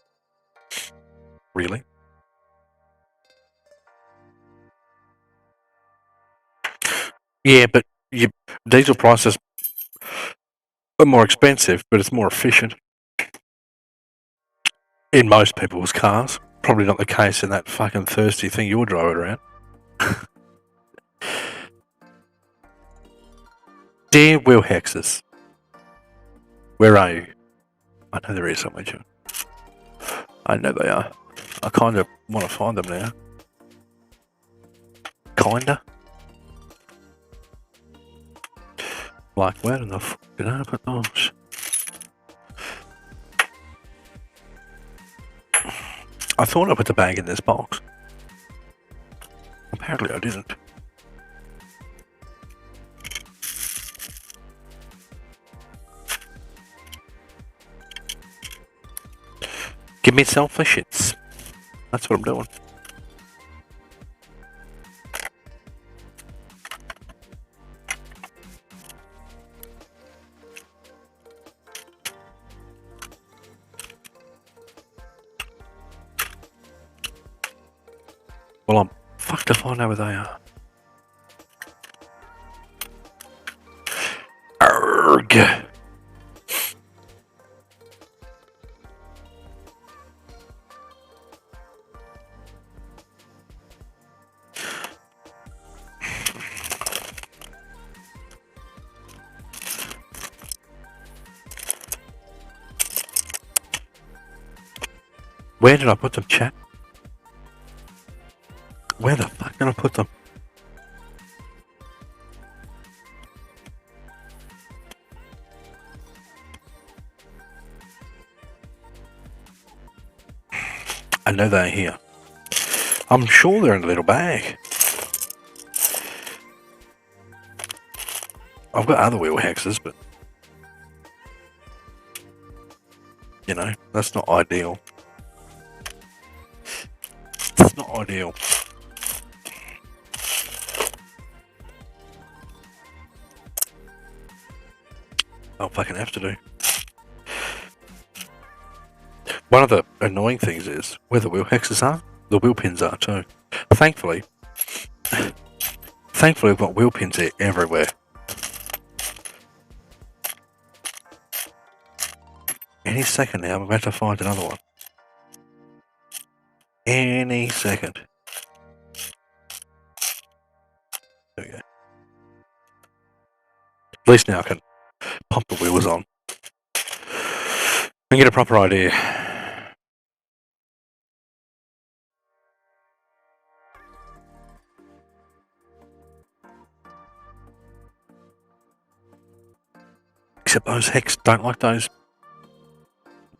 Really? Yeah, but diesel prices are more expensive, but it's more efficient in most people's cars. Probably not the case in that fucking thirsty thing you're driving around. Dear wheel hexes, where are you? I know there is somewhere, Jim. I know they are. I kind of want to find them now. Kinda. Like, where in the fuck did I put those? I thought I put the bag in this box. Apparently I didn't. Give me selfish shits. That's what I'm doing. Well, I'm fucked if I know where they are. Arrgh. Where did I put them, chat? Where the fuck did I put them? I know they're here. I'm sure they're in a little bag. I've got other wheel hexes, but you know, that's not ideal. It's not ideal. I'll fucking have to do. One of the annoying things is where the wheel hexes are, the wheel pins are too. Thankfully, we've got wheel pins here everywhere. Any second now, I'm about to find another one. Any second. There we go. At least now I can pump the wheels on and get a proper idea. Except those hex don't like those.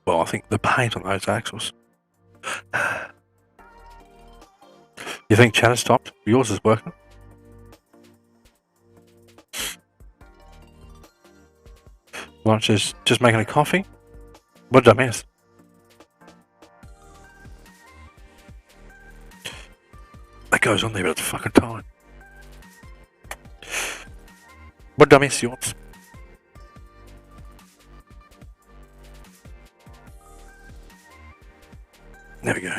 Well, I think the paint on those axles. You think chat has stopped? Yours is working? Lunch is just making a coffee? What did I miss? That goes on there all the fucking time. What did I miss, yours? There we go.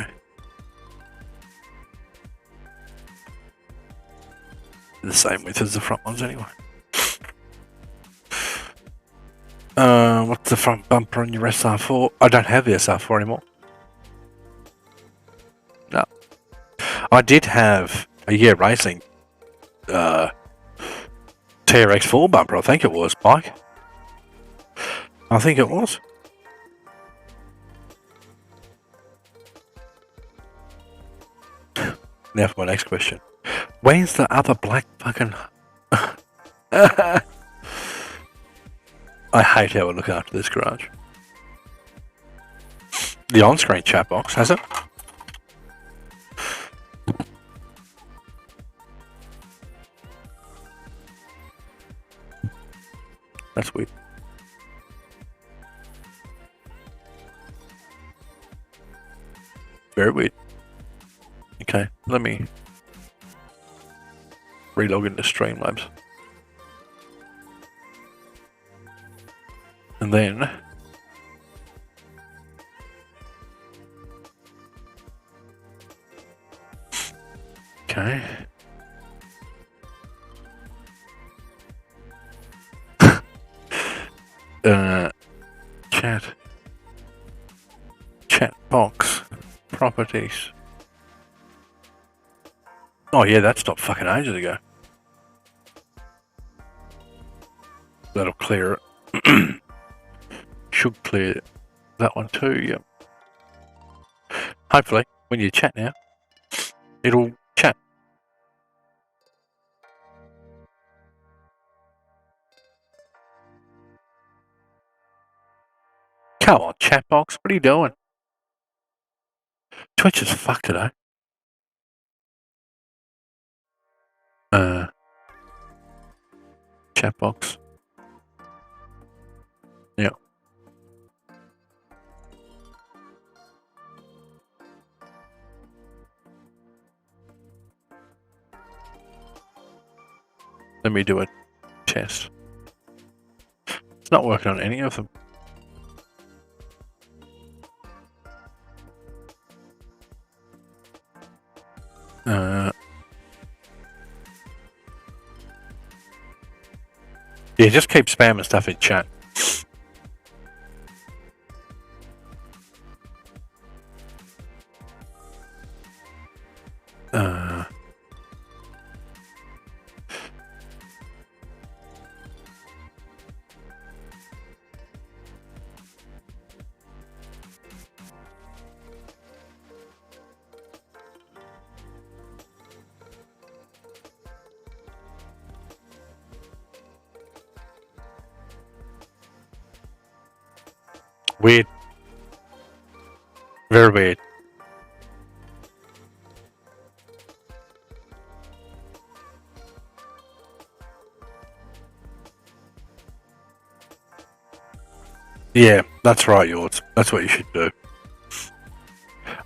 The same width as the front ones anyway. What's the front bumper on your SR4? I don't have the SR4 anymore. No. I did have a year racing TRX4 bumper, I think it was, Mike. I think it was. Now for my next question. Where's the other black fucking... I hate how we're looking after this garage. The on-screen chat box, has it? That's weird. Very weird. Okay, let me relog into Streamlabs. And then... Okay. Chat box. Properties. Oh yeah, that stopped fucking ages ago. That'll clear it. Should clear that one too, yep. Hopefully, when you chat now, it'll chat. Come on, chat box, what are you doing? Twitch is fucked today. Chat box. Yeah. Let me do a test. It's not working on any of them. Yeah, just keep spamming stuff in chat. Weird. Very weird. Yeah, that's right, yours. That's what you should do.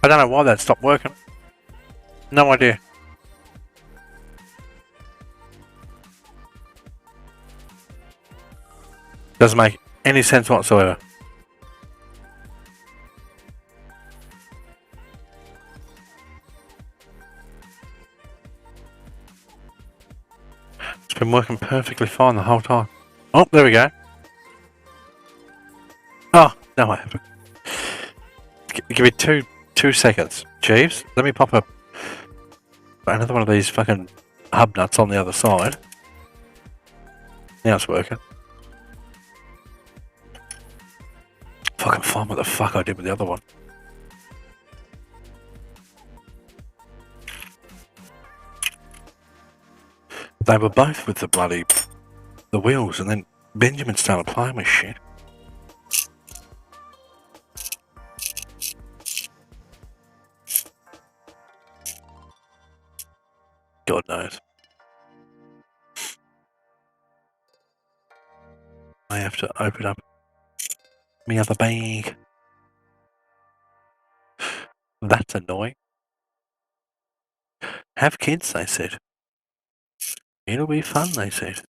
I don't know why that stopped working. No idea. Doesn't make any sense whatsoever. It's been working perfectly fine the whole time. Oh, there we go. Oh, no I haven't. Give me two seconds. Jeeves, let me pop up another one of these fucking hub nuts on the other side. Now it's working. Fucking find what the fuck I did with the other one. They were both with the wheels, and then Benjamin started playing with shit. God knows. I have to open up my other bag. That's annoying. Have kids, they said. It'll be fun, they said.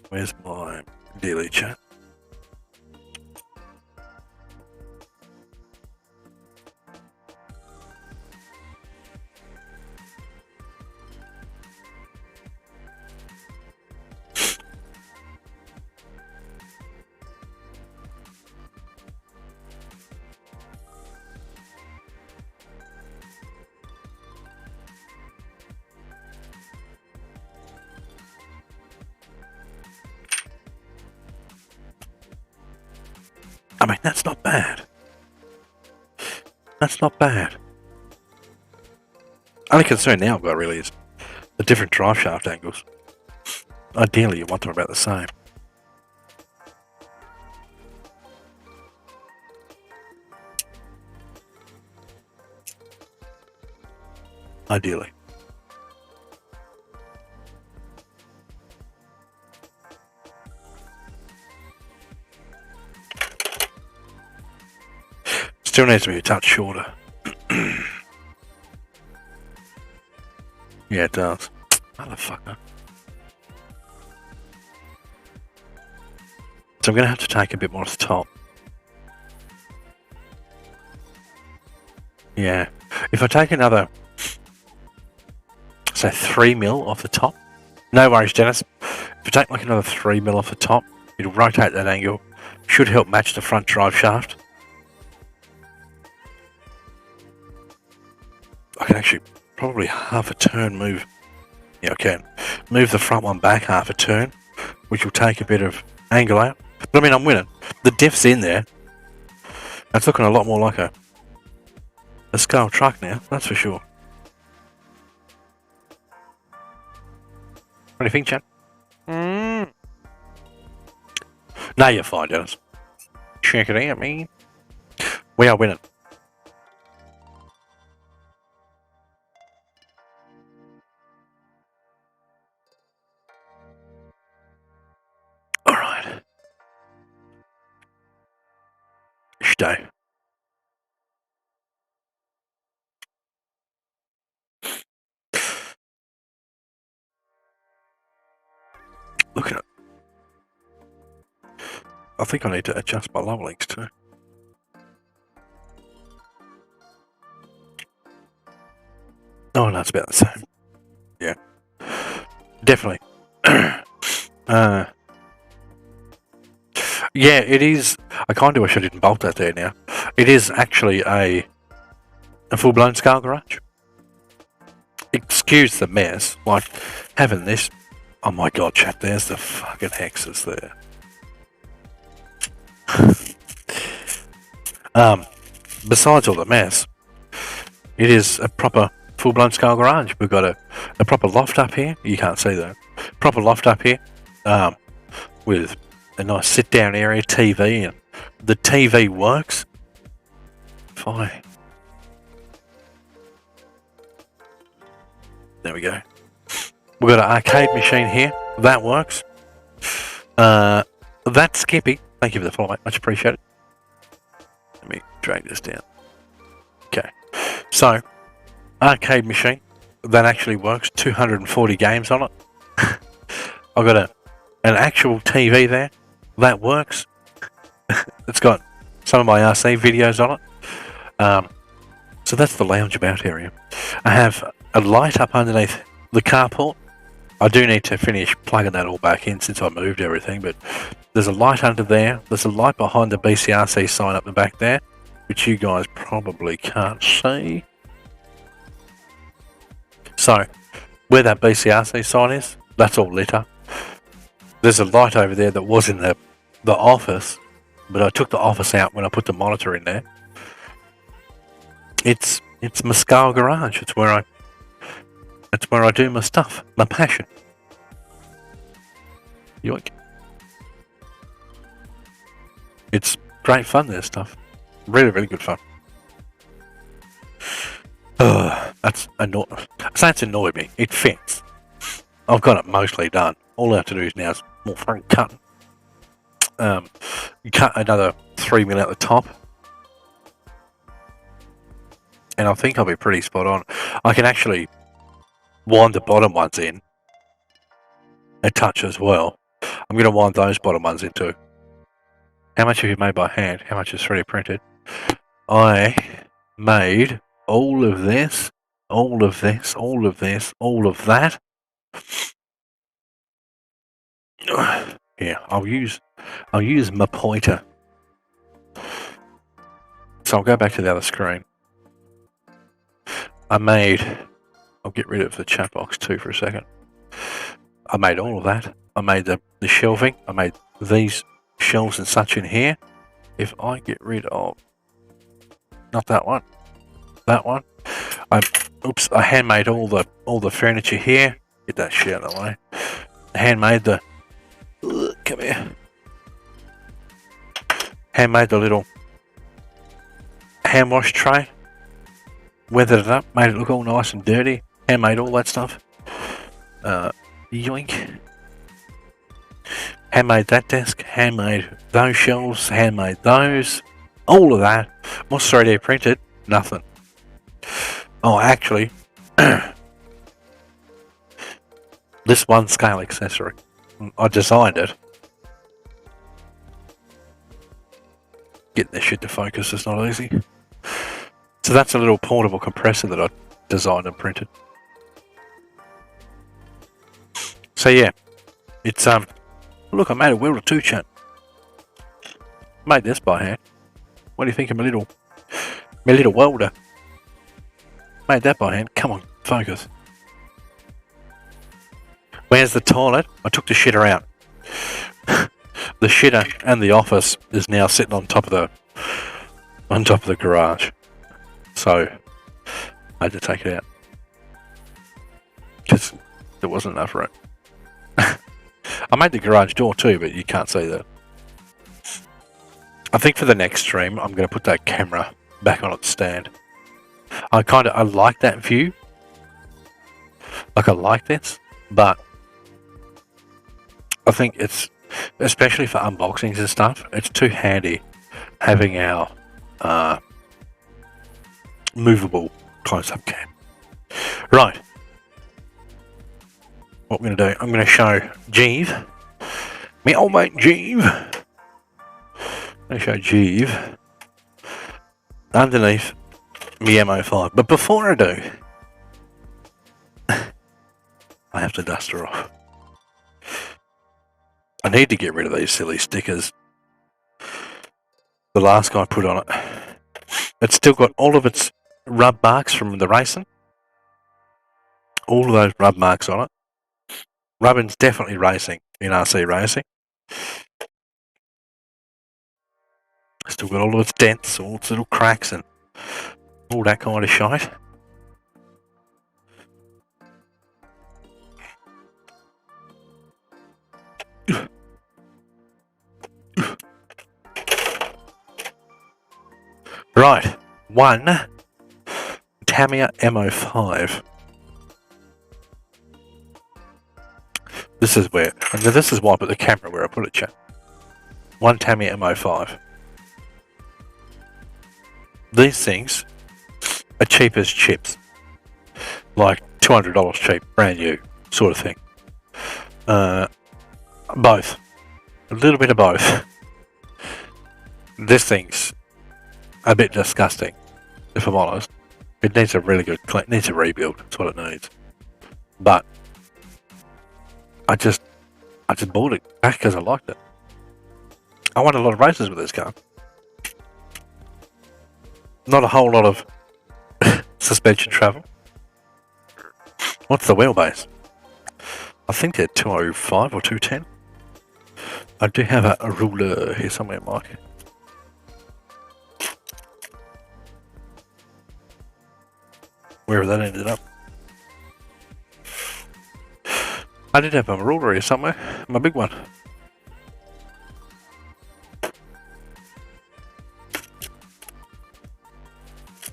Where's my daily chat? I mean, that's not bad. That's not bad. Only concern now I've got really is the different drive shaft angles. Ideally, you want them about the same. Ideally. Still needs to be a touch shorter. Yeah, it does. Motherfucker. So I'm going to have to take a bit more off the top. Yeah. If I take another, say 3mm off the top. No worries, Dennis. If I take like another 3mm off the top, it'll rotate that angle. Should help match the front drive shaft. I can actually probably half a turn move. Yeah, I can. Move the front one back half a turn, which will take a bit of angle out. But I mean, I'm winning. The diff's in there. It's looking a lot more like a scale truck now, that's for sure. What do you think, Chad? No, you're fine, Dennis. Check it out, man. We are winning. Alright. Stay. Look at it. I think I need to adjust my levelings too. Oh, that's about the same. Yeah. Definitely. Yeah, it is. I kind of wish I didn't bolt that there now. It is actually a full-blown scale garage. Excuse the mess. Like, having this. Oh my god, chat, there's the fucking hexes there. Besides all the mess, it is a proper full-blown scale garage. We've got a proper loft up here. You can't see that. Proper loft up here. With a nice sit-down area, TV, and the TV works. Fine. There we go. We've got an arcade machine here. That works. That's Skippy. Thank you for the follow, mate. Much appreciated. Let me drag this down. Okay. So, arcade machine. That actually works. 240 games on it. I've got an actual TV there. That works. It's got some of my RC videos on it. So that's the lounge about area. I have a light up underneath the carport. I do need to finish plugging that all back in since I moved everything, but there's a light under there. There's a light behind the BCRC sign up the back there, which you guys probably can't see. So, where that BCRC sign is, that's all lit up. There's a light over there that was in the office, but I took the office out when I put the monitor in there. It's my scale garage. It's where I do my stuff, my passion. Yoink. It's great fun, this stuff. Really, really good fun. That's annoyed me. It fits. I've got it mostly done. All I have to do is now is more fucking cutting. Cut another 3mm at the top. And I think I'll be pretty spot on. I can actually wind the bottom ones in a touch as well. I'm going to wind those bottom ones into. How much have you made by hand? How much is 3D printed? I made all of this, all of this, all of this, all of that. Yeah, I'll use my pointer. So I'll go back to the other screen. I'll get rid of the chat box too for a second. I made all of that. I made the shelving. I made these shelves and such in here. If I get rid of, not that one, that one. I handmade all the furniture here. Get that shit out of the way. I handmade the, come here. Handmade the little hand wash tray. Weathered it up, made it look all nice and dirty. Handmade all that stuff. Yoink. Handmade that desk. Handmade those shelves. Handmade those. All of that. What's 3D printed? Nothing. Oh, actually, this one scale accessory. I designed it. Getting this shit to focus is not easy. So that's a little portable compressor that I designed and printed. So yeah, it's look, I made a welder too, chat. Made this by hand. What do you think of my little welder? Made that by hand. Come on, focus. Where's the toilet? I took the shitter out. The shitter and the office is now sitting on top of the garage. So I had to take it out because there wasn't enough room. I made the garage door too, but you can't see that. I think for the next stream, I'm going to put that camera back on its stand. I like that view. Like I like this, but I think it's, especially for unboxings and stuff, it's too handy having our movable close-up cam. Right. What we're going to do, I'm going to show Jeeve, me old mate Jeeve. I'm going to show Jeeve underneath me MO5. But before I do, I have to dust her off. I need to get rid of these silly stickers. The last guy put on it. It's still got all of its rub marks from the racing. All of those rub marks on it. Rubbing's definitely racing in RC racing. Still got all of its dents, all its little cracks and all that kind of shite. Right, one Tamiya MO5. This is why I put the camera where I put it, chat. One Tamiya MO5. These things are cheap as chips. Like $200 cheap, brand new, sort of thing. Both. A little bit of both. This thing's a bit disgusting, if I'm honest. It needs a really good clean, needs a rebuild, that's what it needs. But I just bought it back because I liked it. I won a lot of races with this car. Not a whole lot of suspension travel. What's the wheelbase? I think they're 205 or 210. I do have a ruler here somewhere, Mike. Wherever that ended up. I did have a ruler here somewhere, my big one.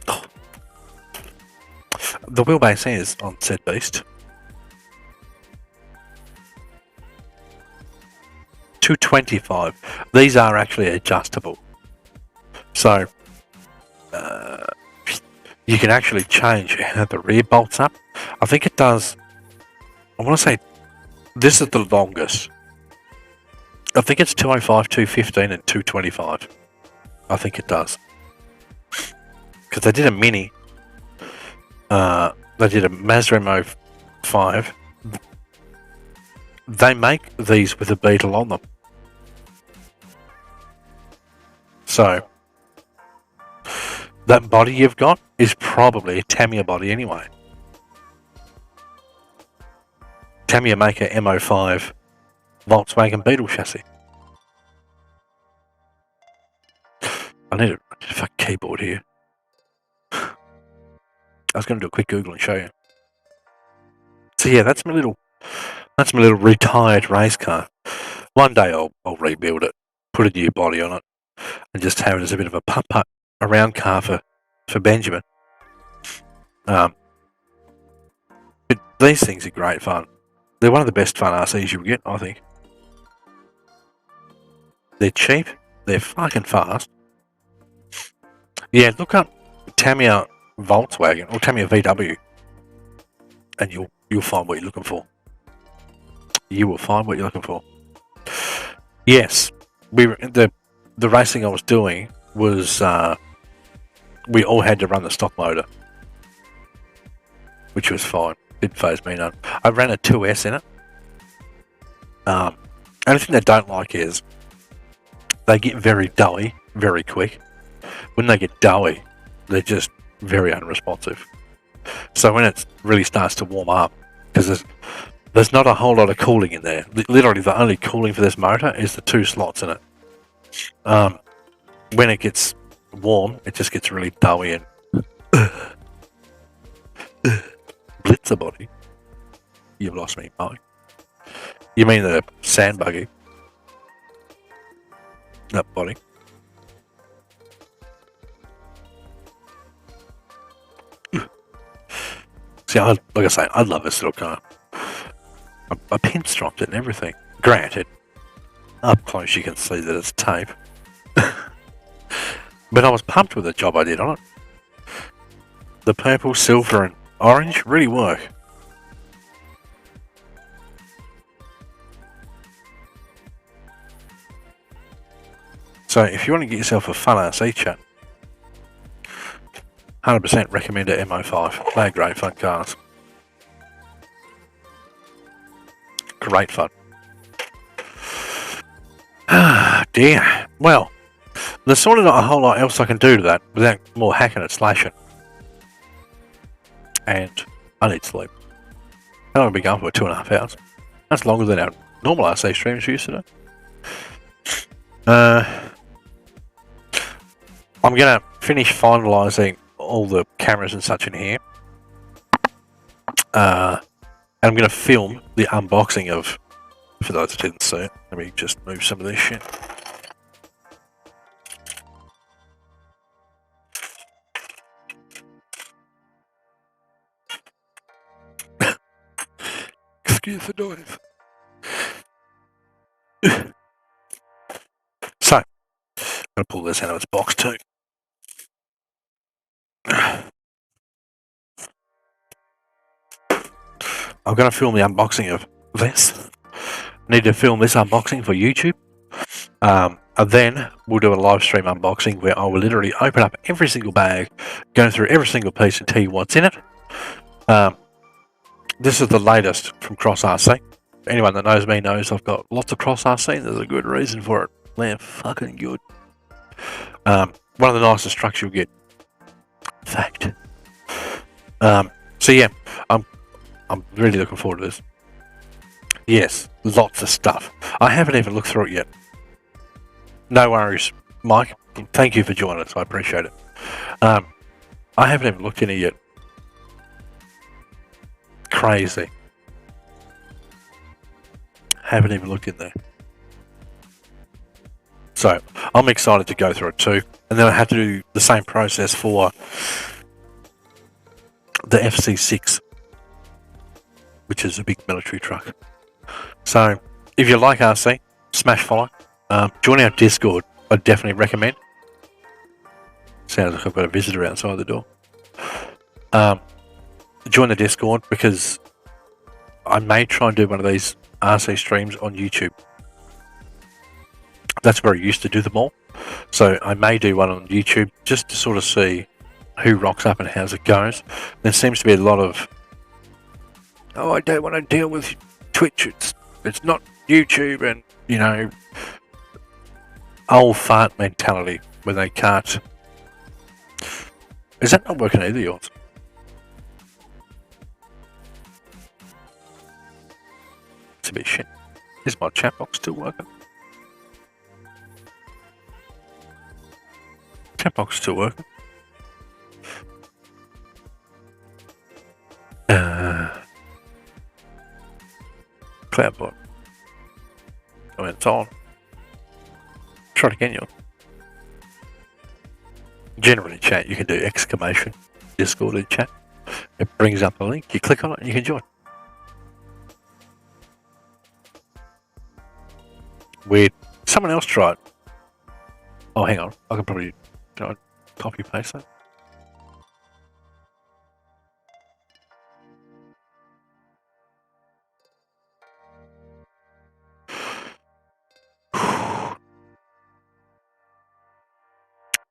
Oh. The wheelbase is on said beast. 225. These are actually adjustable. So, you can actually change how the rear bolts up. I think it does. I want to say this is the longest. I think it's 205, 215, and 225. I think it does. Because they did a mini. They did a Mazda MO5. They make these with a Beetle on them. So, that body you've got is probably a Tamiya body anyway. Tamiya make a MO5 Volkswagen Beetle chassis. I need a fucking keyboard here. I was going to do a quick Google and show you. So yeah, that's my little retired race car. One day I'll rebuild it, put a new body on it, and just have it as a bit of a pump around car for Benjamin. But these things are great fun. They're one of the best fun RCs you'll get, I think. They're cheap. They're fucking fast. Yeah, look up Tamiya Volkswagen or Tamiya VW, and you'll find what you're looking for. You will find what you're looking for. Yes, the racing I was doing was we all had to run the stock motor, which was fine. Didn't phase me none. I ran a 2S in it. Only thing they don't like is they get very doughy very quick. When they get doughy, they're just very unresponsive. So when it really starts to warm up, because there's not a whole lot of cooling in there. Literally, the only cooling for this motor is the 2 slots in it. When it gets warm, it just gets really doughy and blitzer body. You've lost me, Mike. You mean the sand buggy? That body. See, like I say, I love this little car. I pinstriped it and everything. Granted, up close you can see that it's tape. But I was pumped with the job I did on it. The purple, silver and orange really work. So if you want to get yourself a fun RC chat, 100% recommend a MO5. They're great fun cars. Great fun. Ah, dear. Well, there's sort of not a whole lot else I can do to that without more hacking and slashing. And I need sleep. I'm going to be going for 2.5 hours. That's longer than our normal RC streams used to do. I'm going to finish finalising all the cameras and such in here. And I'm going to film the unboxing of, for those that didn't see it, let me just move some of this shit. Excuse the noise. So, I'm going to pull this out of its box too. I'm going to film the unboxing of this. I need to film this unboxing for YouTube. And then we'll do a live stream unboxing where I will literally open up every single bag, go through every single piece and tell you what's in it. This is the latest from Cross RC. Anyone that knows me knows I've got lots of Cross RC. There's a good reason for it. They're fucking good. One of the nicest trucks you'll get. Fact. So yeah, I'm really looking forward to this. Yes, lots of stuff. I haven't even looked through it yet. No worries, Mike. Thank you for joining us. I appreciate it. I haven't even looked in it yet. Crazy. Haven't even looked in there. So, I'm excited to go through it too. And then I have to do the same process for the FC6, which is a big military truck. So, if you like RC, smash follow. Join our Discord. I definitely recommend. Sounds like I've got a visitor outside the door. Join the Discord because I may try and do one of these RC streams on YouTube. That's where I used to do them all. So I may do one on YouTube just to sort of see who rocks up and how's it goes. There seems to be a lot of, oh, I don't want to deal with Twitch. It's not YouTube, and you know, old fart mentality where they can't. Is that not working either, yours? It's a bit shit. Is my chat box still working? Chat box still working. Cloudbot. I mean, it's on. Try it again, you. Generally, chat, you can do exclamation Discord in chat. It brings up a link. You click on it and you can join. Weird. Someone else tried. Oh, hang on. I can probably copy paste that.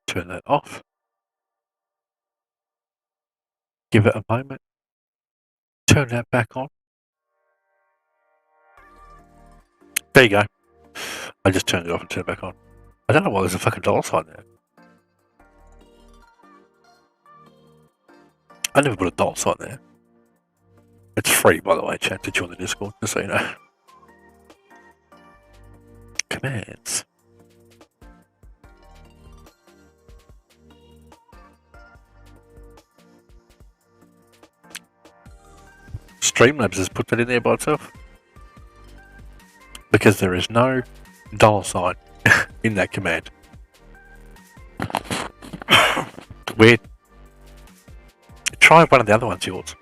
Turn that off. Give it a moment. Turn that back on. There you go. I just turned it off and turned it back on. I don't know why there's a fucking dollar sign there. I never put a dollar sign there. It's free, by the way, chat, to join the Discord, just so you know. Commands. Streamlabs has put that in there by itself. Because there is no dollar sign in that command. Weird. Try one of the other ones, yours.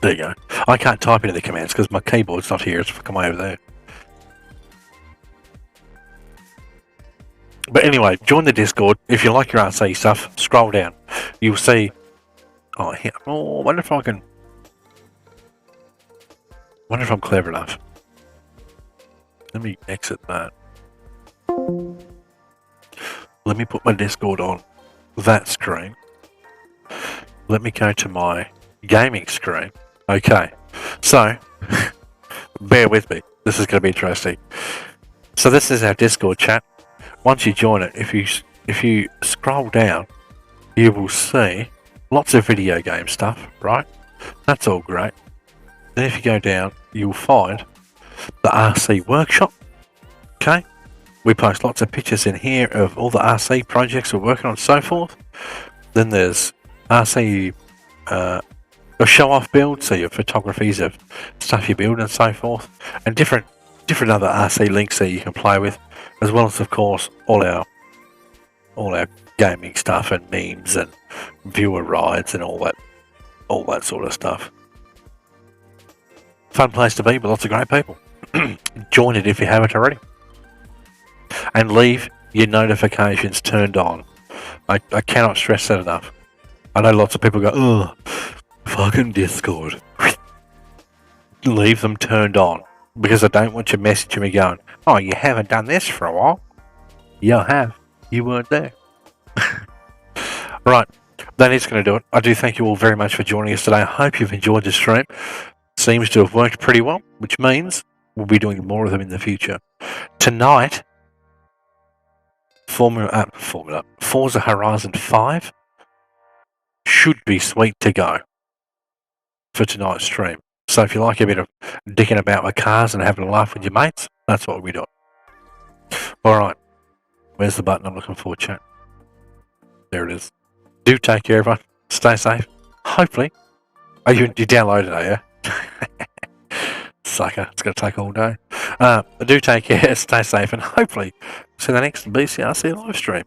There you go. I can't type into the commands because my keyboard's not here. It's come over there. But anyway, join the Discord. If you like your RC stuff, scroll down. You'll see. Oh, here. Oh, I wonder if I can. Wonder if I'm clever enough. Let me exit that. Let me put my Discord on that screen. Let me go to my gaming screen. Okay, so bear with me. This is going to be interesting. So this is our Discord chat. Once you join it, if you scroll down, you will see lots of video game stuff. Right, that's all great. Then if you go down, you'll find the RC workshop. Okay, we post lots of pictures in here of all the RC projects we're working on and so forth. Then there's RC a show-off build, so your photographies of stuff you build and so forth, and different other RC links that you can play with, as well as of course all our gaming stuff and memes and viewer rides and all that sort of stuff. Fun place to be with lots of great people. Join it if you haven't already, and leave your notifications turned on. I cannot stress that enough. I know lots of people go, oh, fucking Discord. Leave them turned on, because I don't want you messaging me going, oh, you haven't done this for a while. Yeah, I have. You weren't there. Right, that is going to do it. I do thank you all very much for joining us today. I hope you've enjoyed the stream. Seems to have worked pretty well, which means we'll be doing more of them in the future. Tonight, Forza Horizon 5 should be sweet to go for tonight's stream. So if you like a bit of dicking about with cars and having a laugh with your mates, that's what we do. Alright, where's the button I'm looking for, chat? There it is. Do take care, everyone. Stay safe. Hopefully. Oh, you downloaded it, are you? Sucker, it's going to take all day. Do take care, stay safe, and hopefully see the next BCRC live stream.